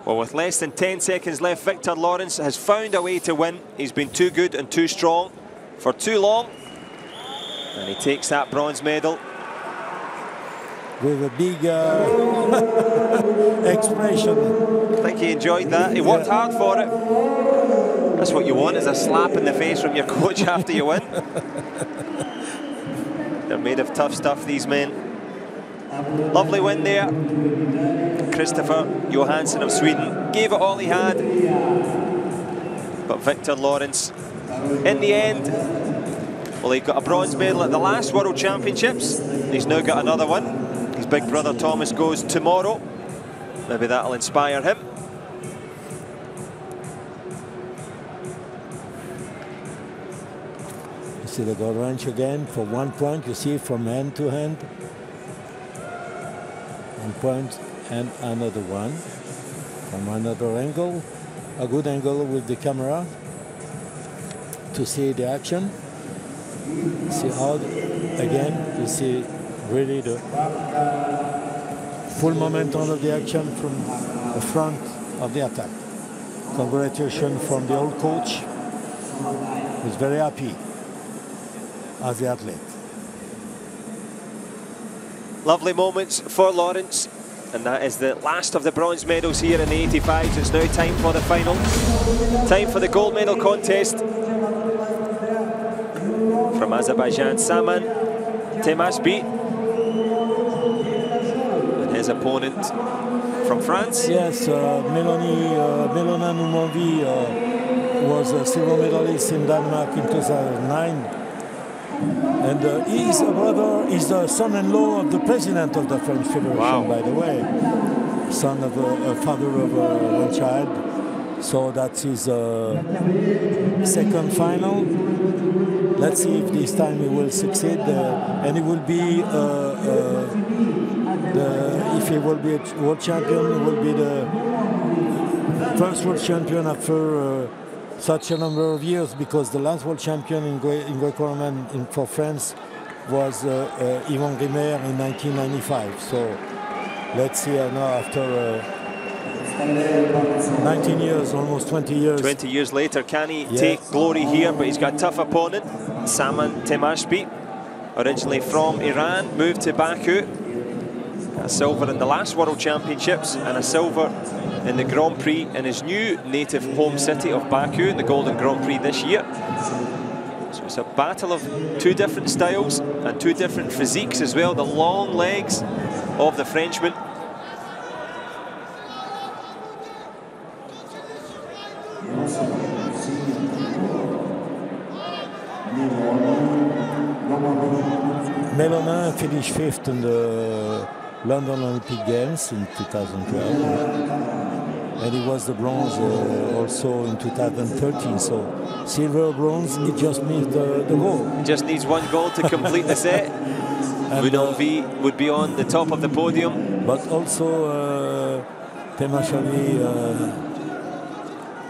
Well, with less than 10 seconds left, Victor Lawrence has found a way to win. He's been too good and too strong for too long. And he takes that bronze medal. with a big expression. I think he enjoyed that. He worked hard for it. That's what you want, is a slap in the face from your coach after you win. They're made of tough stuff, these men. Lovely win there. Christopher Johansson of Sweden gave it all he had. But Victor Lawrence, in the end, well, he got a bronze medal at the last World Championships. He's now got another one. His big brother Thomas goes tomorrow. Maybe that'll inspire him. You see the goal range again for 1 point. You see from hand to hand. 1 point and another one from another angle. A good angle with the camera to see the action. See how, again, you see really the full momentum of the action from the front of the attack. Congratulations from the old coach, who's very happy as the athlete. Lovely moments for Lawrence, and that is the last of the bronze medals here in the 85s. It's now time for the final. Time for the gold medal contest. From Azerbaijan, Saman TEHMASEBI, and his opponent from France. Yes, Melonin NOUMONVI was a silver medalist in Denmark in 2009. And his brother is the son-in-law of the president of the French Federation, by the way. Son of a father of one child. So that's his second final. Let's see if this time he will succeed. And he will be, if he will be a world champion, he will be the first world champion after such a number of years, because the last world champion in Greco-Roman for France was Yvon Grimer in 1995. So let's see now after 19 years, almost 20 years. 20 years later, can he take glory here? But he's got a tough opponent, Saman TEHMASEBI, originally from Iran, moved to Baku. Got a silver in the last World Championships and a silver in the Grand Prix in his new native home city of Baku, in the Golden Grand Prix this year. So it's a battle of two different styles and two different physiques as well. The long legs of the Frenchman. Melonin finished 5th in the London Olympic Games in 2012. And he was the bronze also in 2013. So silver, bronze, it just needs the goal. He just needs one goal to complete the set. NOUMONVI would be on the top of the podium. But also TEHMASEBI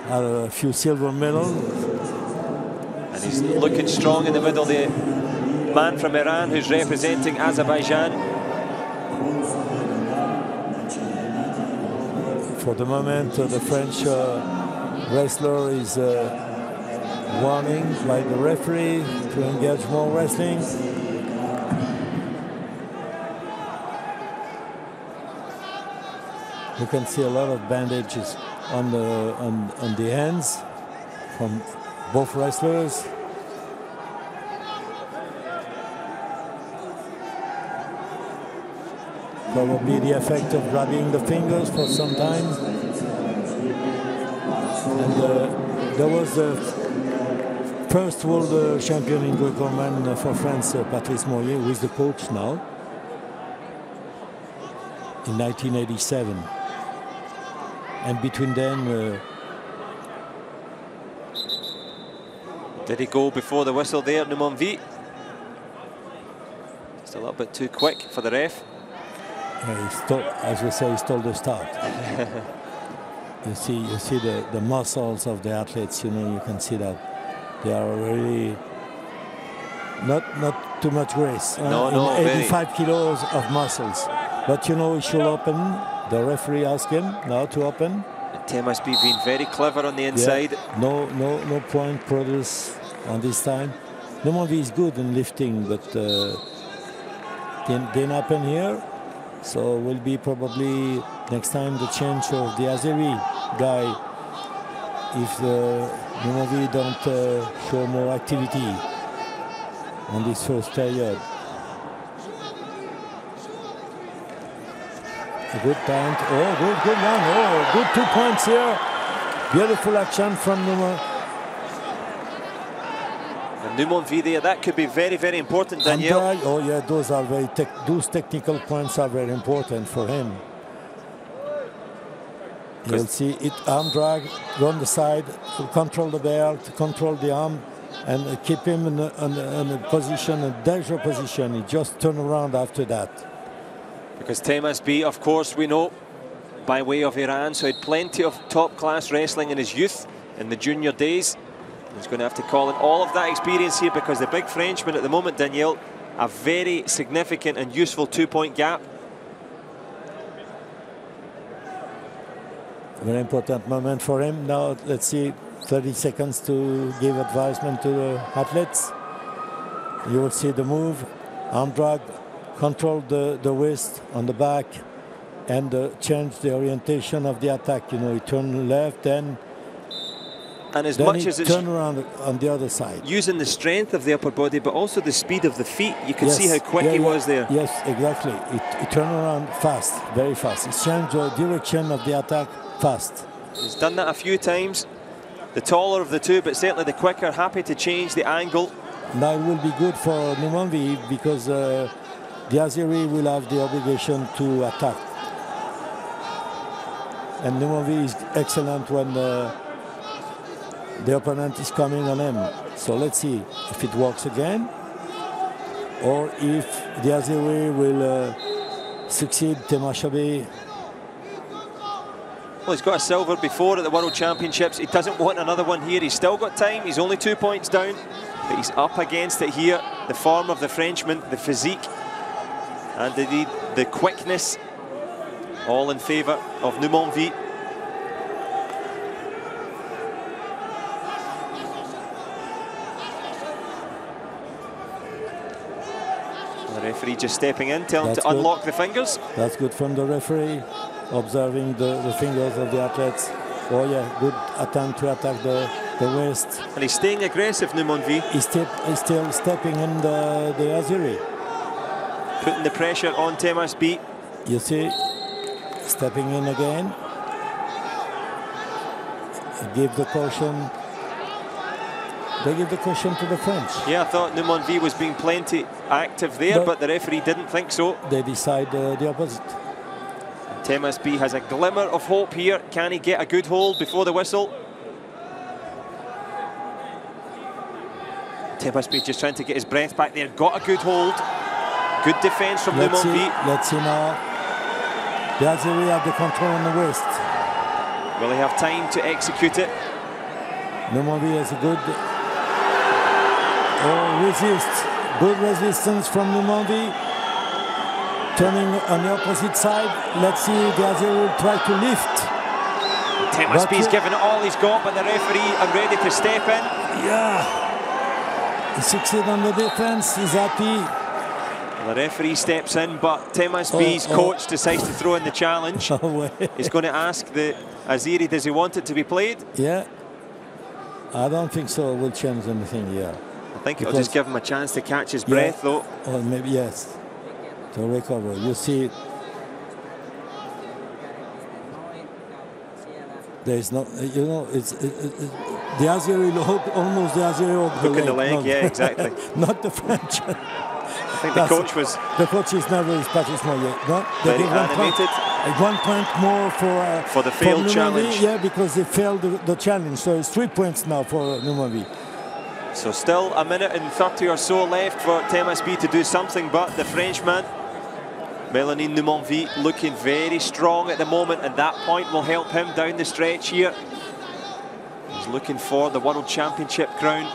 had a few silver medals. And he's looking strong in the middle, the man from Iran who's representing Azerbaijan. For the moment, the French wrestler is warning by the referee to engage more wrestling. You can see a lot of bandages on the hands from both wrestlers. Probably the effect of grabbing the fingers for some time. And there was the first world champion in Greco-Roman for France, Patrice Mourier, who is the coach now, in 1987. And between them... did he go before the whistle there, NOUMONVI? Just a little bit too quick for the ref. As we say, he stole the start. You see the muscles of the athletes. You know, you can see that they are really not too much grace. No, 85 kilos of muscles. But you know, he should open. The referee asked him now to open. TEHMASEBI being very clever on the inside. Yeah. No point produced on this time. NOUMONVI is good in lifting, but didn't happen here. So will be probably next time the change of the Azeri guy if NOUMONVI don't show more activity on this first period. A good point. Oh, good one. Oh, good 2 points here. Beautiful action from NOUMONVI. NOUMONVI there, that could be very, very important, Daniel. Oh yeah, those are those technical points are very important for him. You'll see it, arm drag, go on the side, control the belt, control the arm, and keep him in a position, a dangerous position. He just turn around after that. Because TEHMASEBI, of course, we know, by way of Iran, so he had plenty of top-class wrestling in his youth, in the junior days. He's going to have to call in all of that experience here, because the big Frenchman at the moment, Daniel, a very significant and useful 2-point gap. Very important moment for him. Now, let's see, 30 seconds to give advisement to the athletes. You will see the move, arm drag, control the wrist on the back, and change the orientation of the attack. You know, he turn left, and as much as it's turn around on the other side. Using the strength of the upper body, but also the speed of the feet. You can see how quick he was there. Yes, exactly. He turned around fast, very fast. He changed the direction of the attack fast. He's done that a few times. The taller of the two, but certainly the quicker. Happy to change the angle. Now it will be good for NOUMONVI, because the Azeri will have the obligation to attack. And NOUMONVI is excellent when the opponent is coming on him. So let's see if it works again, or if the Azeri will succeed TEHMASEBI. Well, he's got a silver before at the World Championships. He doesn't want another one here. He's still got time. He's only 2 points down, but he's up against it here. The form of the Frenchman, the physique, and indeed the quickness, all in favour of NOUMONVI. The referee just stepping in, telling him to unlock the fingers. That's good from the referee, observing the fingers of the athletes. Oh yeah, good attempt to attack the wrist. And he's staying aggressive, NOUMONVI. He's still stepping in the Azeri. Putting the pressure on TEHMASEBI. You see, stepping in again. Give the caution. They give the caution to the French. Yeah, I thought NOUMONVI was being plenty active there, but the referee didn't think so. They decide the opposite. TEHMASEBI has a glimmer of hope here. Can he get a good hold before the whistle? TEHMASEBI just trying to get his breath back there. Got a good hold. Good defence from NOUMONVI. Let's see now. The Azeri have the control on the wrist. Will he have time to execute it? NOUMONVI has a good resist. Good resistance from NOUMONVI. Turning on the opposite side. Let's see, the Azeri will try to lift. TEHMASEBI's given it all he's got, but the referee are ready to step in. Yeah. He succeeded on the defense. He's happy. The referee steps in, but TEHMASEBI's coach decides to throw in the challenge. He's going to ask the Azeri, does he want it to be played? Yeah. I don't think so. We'll change anything here. I think it'll just give him a chance to catch his breath, though. Or maybe, yes, to recover. You see, there is no, you know, it's the Azeri almost the Azeri hook in the leg, yeah, exactly. Not the French. I think the coach was... The coach is nervous, Patrice Moyer. No, they very animated. 1 point more for the failed challenge. Yeah, because they failed the challenge. So it's 3 points now for NOUMONVI. So still a minute and 30 or so left for TEHMASEBI to do something, but the Frenchman, Melonin NOUMONVI, looking very strong at the moment, and that point will help him down the stretch here. He's looking for the World Championship crown.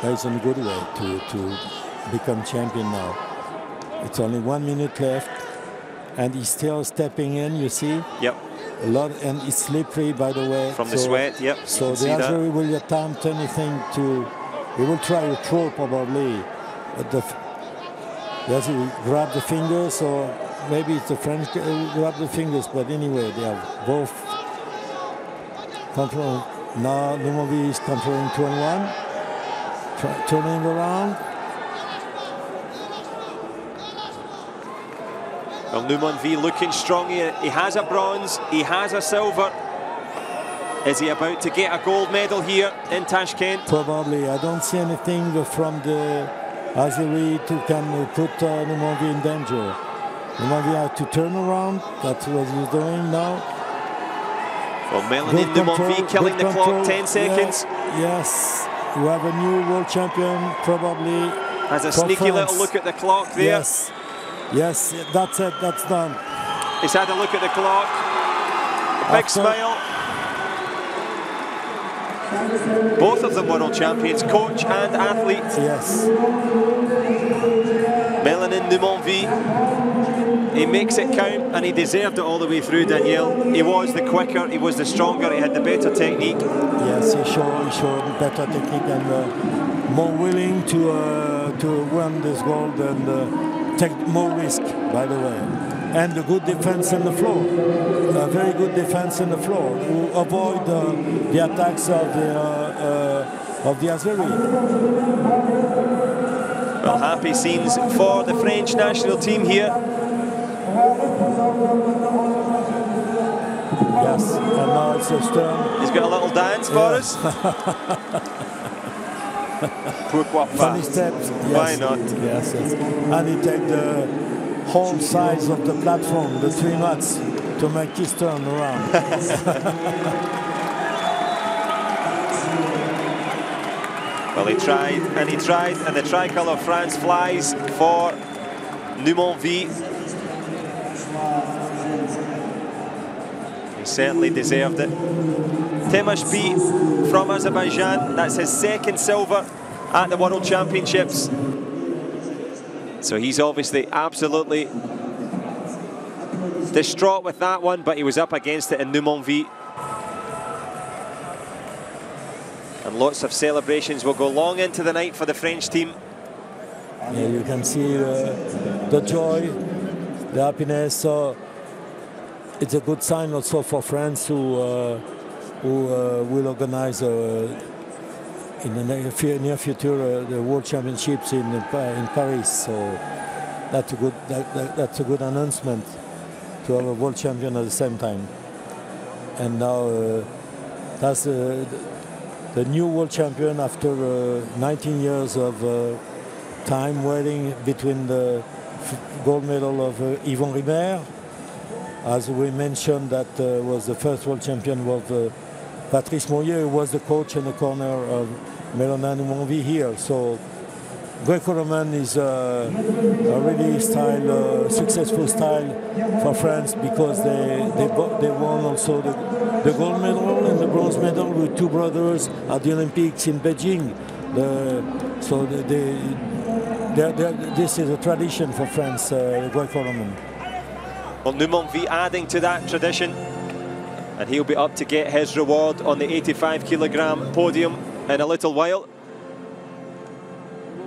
That's a good way to become champion now. It's only 1 minute left, and he's still stepping in, you see? Yep. A lot, and it's slippery, by the way. From the sweat, yep. So the Azeri will attempt anything to... He will try to throw, probably. But Does he grab the fingers, or maybe it's the French grab the fingers, but anyway, they have both control. Now NOUMONVI is controlling 2-1, turning around. Well, NOUMONVI looking strong here. He has a bronze, he has a silver. Is he about to get a gold medal here in Tashkent? Probably. I don't see anything from the AZIZSIR to can put NOUMONVI in danger. NOUMONVI has to turn around. That's what he's doing now. Well, Melonin, NOUMONVI killing the clock, 10 seconds. Yeah, yes, we have a new world champion, probably. Has a sneaky little look at the clock there. Yes, yes, that's it, that's done. He's had a look at the clock. A big smile. Both of them world champions, coach and athlete. Yes. Melonin, NOUMONVI. He makes it count, and he deserved it all the way through, Danielle. He was the quicker, he was the stronger, he had the better technique. Yes, he showed better technique and more willing to win this gold and take more risk, by the way. And a good defense on the floor. A very good defense on the floor to avoid the attacks of the AZIZSIR. Well, happy scenes for the French national team here. Yes, and now it's his turn. He's got a little dance for us. Pourquoi pas? Funny steps. Yes. Why not? Yes, yes. And he takes the whole size of the platform, the 3 mats, to make his turn around. Well, he tried, and the tricolour of France flies for NOUMONVI. He certainly deserved it. TEHMASEBI from Azerbaijan, that's his second silver at the World Championships. So he's obviously absolutely distraught with that one, but he was up against it in NOUMONVI. And lots of celebrations will go long into the night for the French team. Yeah, you can see the joy, the happiness. So it's a good sign also for France, who will organize in the near future the World Championships in Paris. So that's a good announcement to have a world champion at the same time. And now that's the new world champion after 19 years of time waiting between the gold medal of Yvon Rimer. As we mentioned, that was the first world champion of Patrice Moyer, who was the coach in the corner of Melonin NOUMONVI here. So Greco-Roman is a really successful style for France, because they won also the gold medal and the bronze medal with 2 brothers at the Olympics in Beijing. This is a tradition for France, Greco-Roman. Well, NOUMONVI adding to that tradition, and he'll be up to get his reward on the 85-kilogram podium in a little while.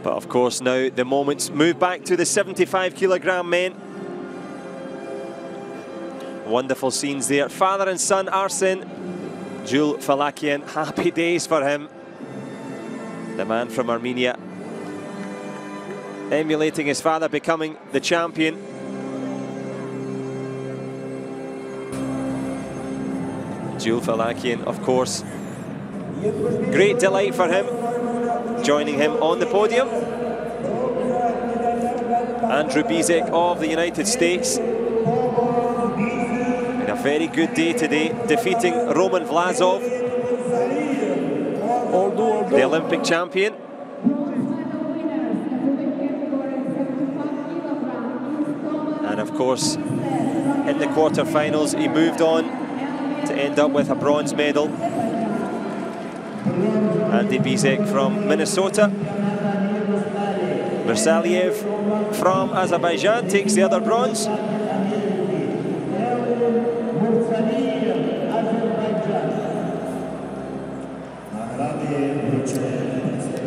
But of course now the moments move back to the 75-kilogram men. Wonderful scenes there. Father and son Arsen, Jules Falakian, happy days for him. The man from Armenia, emulating his father, becoming the champion. Jules Falakian, of course, great delight for him, joining him on the podium. Andrew BISEK of the United States, in a very good day today, defeating Roman Vlasov, the Olympic champion. And of course, in the quarterfinals, he moved on to end up with a bronze medal. Andy BISEK from Minnesota. MURSALIYEV from Azerbaijan takes the other bronze.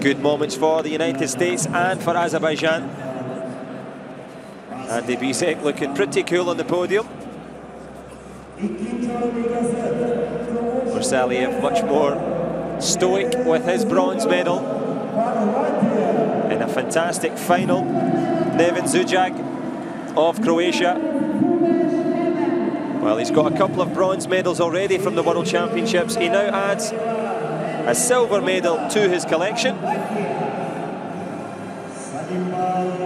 Good moments for the United States and for Azerbaijan. Andy BISEK looking pretty cool on the podium. MURSALIYEV much more stoic with his bronze medal. In a fantastic final, Neven Zujag of Croatia. Well, he's got a couple of bronze medals already from the World Championships. He now adds a silver medal to his collection.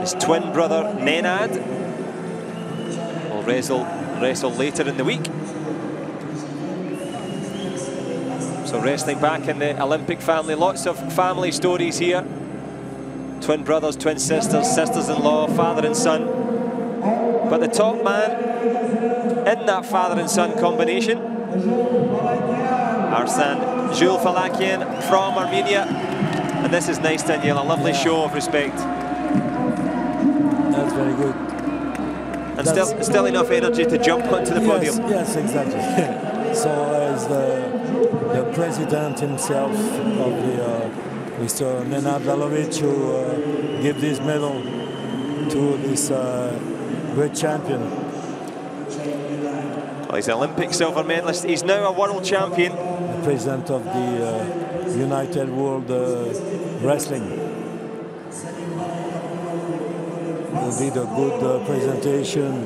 His twin brother Nenad will wrestle later in the week. So wrestling back in the Olympic family, lots of family stories here. Twin brothers, twin sisters, sisters-in-law, father and son. But the top man in that father and son combination, Arsan Julfalakian from Armenia. And this is nice, Daniel, a lovely show of respect. That's very good. And still enough energy to jump onto the podium. Yes, exactly. So as the president himself of the Mr. Nenad Lalovic, who give this medal to this great champion. Well, he's an Olympic silver medalist. He's now a world champion. The president of the United World Wrestling. He did a good presentation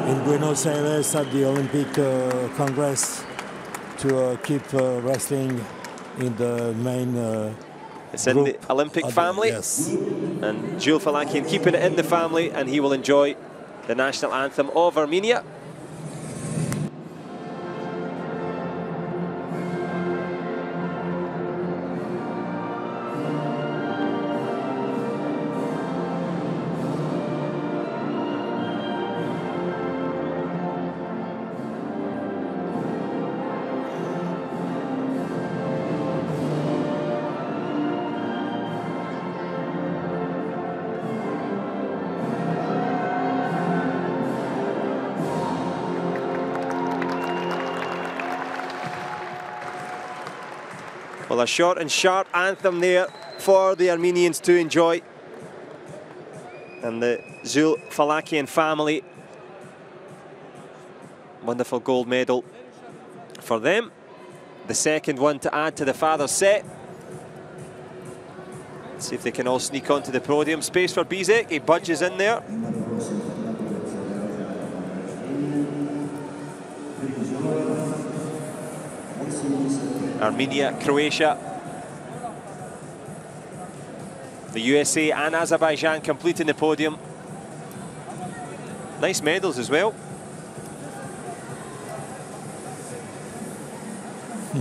in Buenos Aires at the Olympic Congress to keep wrestling in the main it's in the Olympic family. Yes. And Julfalakian keeping it in the family, and he will enjoy the national anthem of Armenia. Well, a short and sharp anthem there for the Armenians to enjoy. And the Julfalakian family, wonderful gold medal for them. The second one to add to the father's set. Let's see if they can all sneak onto the podium. Space for BISEK, he budges in there. Armenia, Croatia, the USA and Azerbaijan completing the podium. Nice medals as well. Do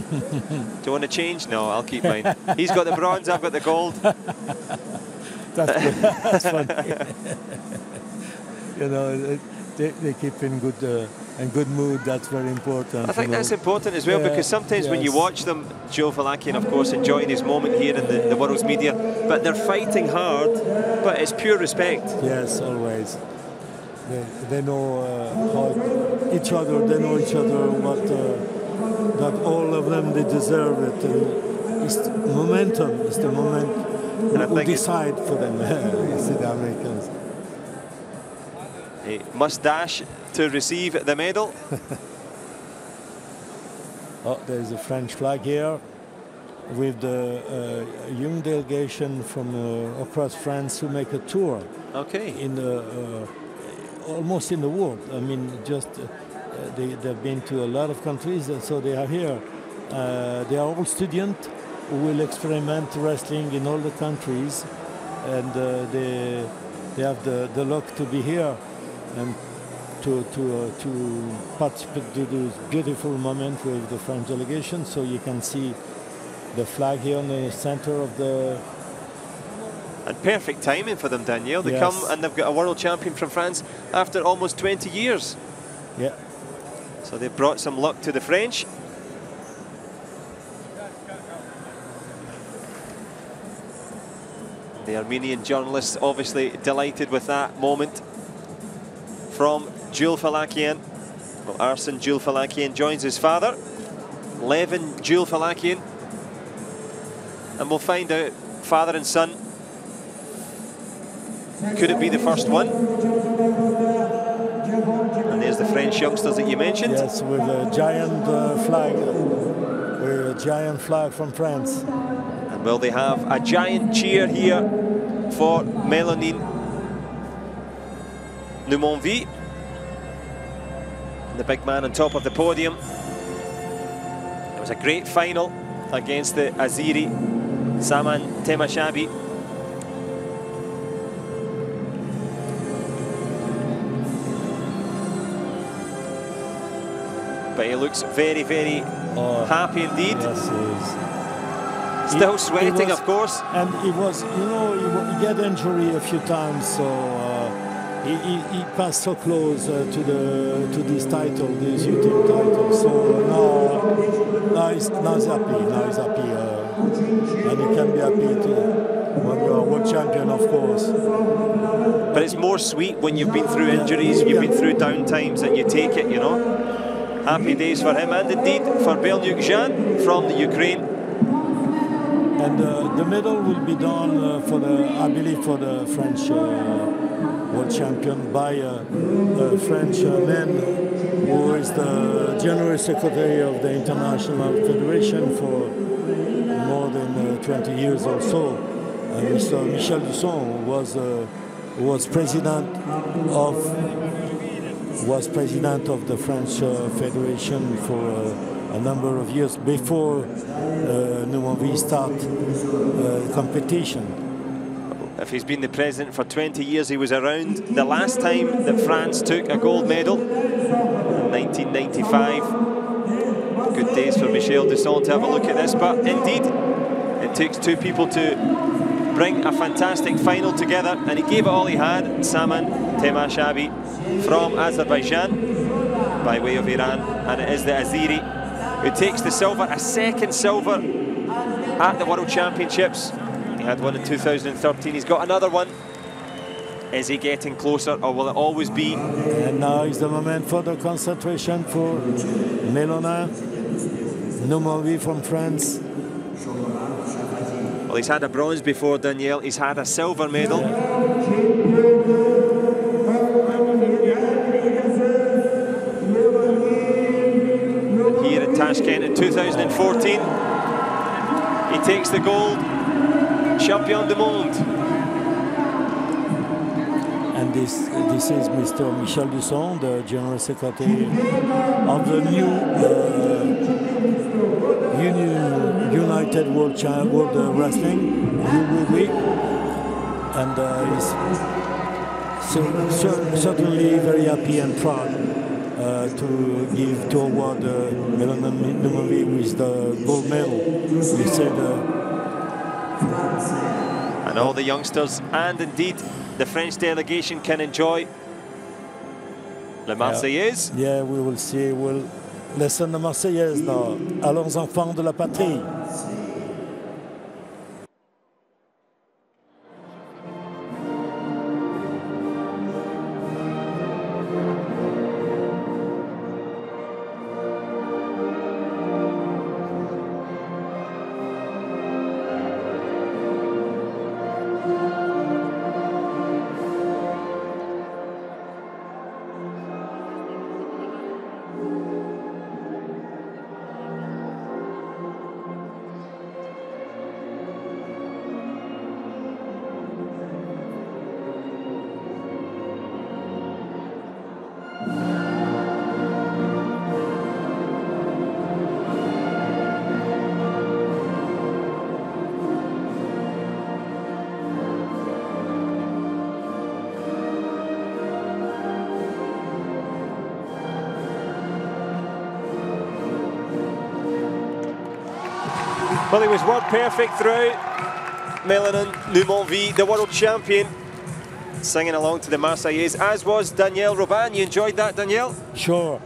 you want to change? No, I'll keep mine. He's got the bronze, I've got the gold. That's good. That's funny. You know, they keep in good mood. That's very important. I think that's important as well, because sometimes when you watch them, Julfalakian, of course, enjoying his moment here in the world's media, but they're fighting hard, but it's pure respect. Yes, always. They know how each other. They know each other. What that all of them, they deserve it. And it's momentum. It's the moment who decide for them. You see the Americans. A mustache to receive the medal. Oh, there is a French flag here with the young delegation from across France who make a tour. Okay. In almost in the world. I mean, just they've been to a lot of countries, and so they are here. They are all students who will experiment wrestling in all the countries, and they have the luck to be here and to participate to this beautiful moment with the French delegation. So you can see the flag here in the center of the... And perfect timing for them, Daniel. They come and they've got a world champion from France after almost 20 years. Yeah. So they've brought some luck to the French. The Armenian journalists obviously delighted with that moment from Julfalakian. Well, Arsan Julfalakian joins his father, Levin Julfalakian, and we'll find out, father and son, Could it be the first one? And there's the French youngsters that you mentioned. Yes, with a giant flag. With a giant flag from France. And will they have a giant cheer here for Melonin NOUMONVI? The big man on top of the podium. It was a great final against the Azeri Saman TEHMASEBI. But he looks very, very happy indeed. Yes, he is. Still sweating, of course. And he was, you know, he had injury a few times, so he passed so close to this title, this UTM title. So now he's happy. Now he's happy, and he can be happy too when you are world champion, of course. But it's more sweet when you've been through injuries, you've been through down times, and you take it, you know. Happy days for him, and indeed for BELENIUK Zhan from the Ukraine. And the medal will be done for the, I believe, for the French world champion by a French man who is the General Secretary of the International Federation for more than 20 years or so. Mr. Michel Dusson was president of the French Federation for a number of years before NOUMONVI start competition. If he's been the president for 20 years, he was around the last time that France took a gold medal in 1995. Good days for Michel Dusson to have a look at this, but indeed it takes two people to bring a fantastic final together, and he gave it all he had. Saman TEHMASEBI from Azerbaijan by way of Iran, and it is the Azeri who takes the silver, a second silver at the World Championships. He had one in 2013, he's got another one. Is he getting closer, or will it always be? And now is the moment for the concentration for Melonin NOUMONVI from France. Well, he's had a bronze before, Daniel. He's had a silver medal. Here at Tashkent in 2014, he takes the gold. Champion du monde. And this is Mr. Michel Dusson, the General Secretary of the new United World Wrestling, UWW, and he's certainly very happy and proud to award Melonin NOUMONVI with the gold medal. He said, and all the youngsters and indeed the French delegation can enjoy the Marseillaise. Yeah, we will see. We'll listen the Marseillaise now. Allons enfants de la patrie. Well, he was word perfect throughout. Melonin NOUMONVI, the world champion, singing along to the Marseillaise, as was Danielle Robin. You enjoyed that, Danielle? Sure.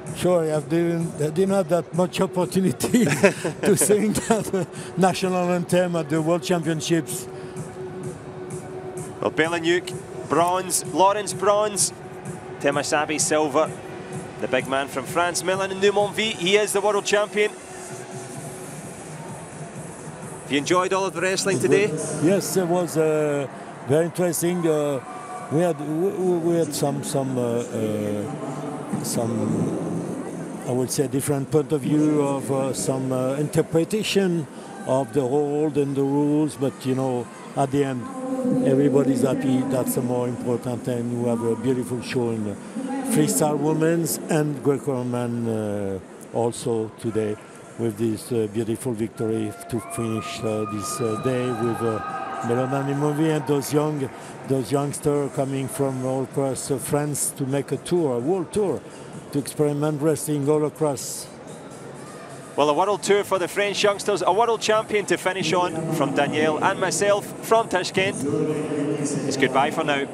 I didn't have that much opportunity to sing that national anthem at the World Championships. Well, BELENIUK, bronze, Lawrence bronze, TEHMASEBI silver. The big man from France, Melonin NOUMONVI, he is the world champion. Have you enjoyed all of the wrestling today? Yes, it was very interesting. We had some I would say different point of view of some interpretation of the hold and the rules, but you know, at the end, everybody's happy. That's the more important, and we have a beautiful show in freestyle women's and Greco-Roman also today with this beautiful victory to finish this day with Melonin NOUMONVI and those youngsters coming from all across France to make a tour, a world tour, to experiment wrestling all across. Well, a world tour for the French youngsters, a world champion to finish on from Danielle and myself from Tashkent. It's goodbye for now.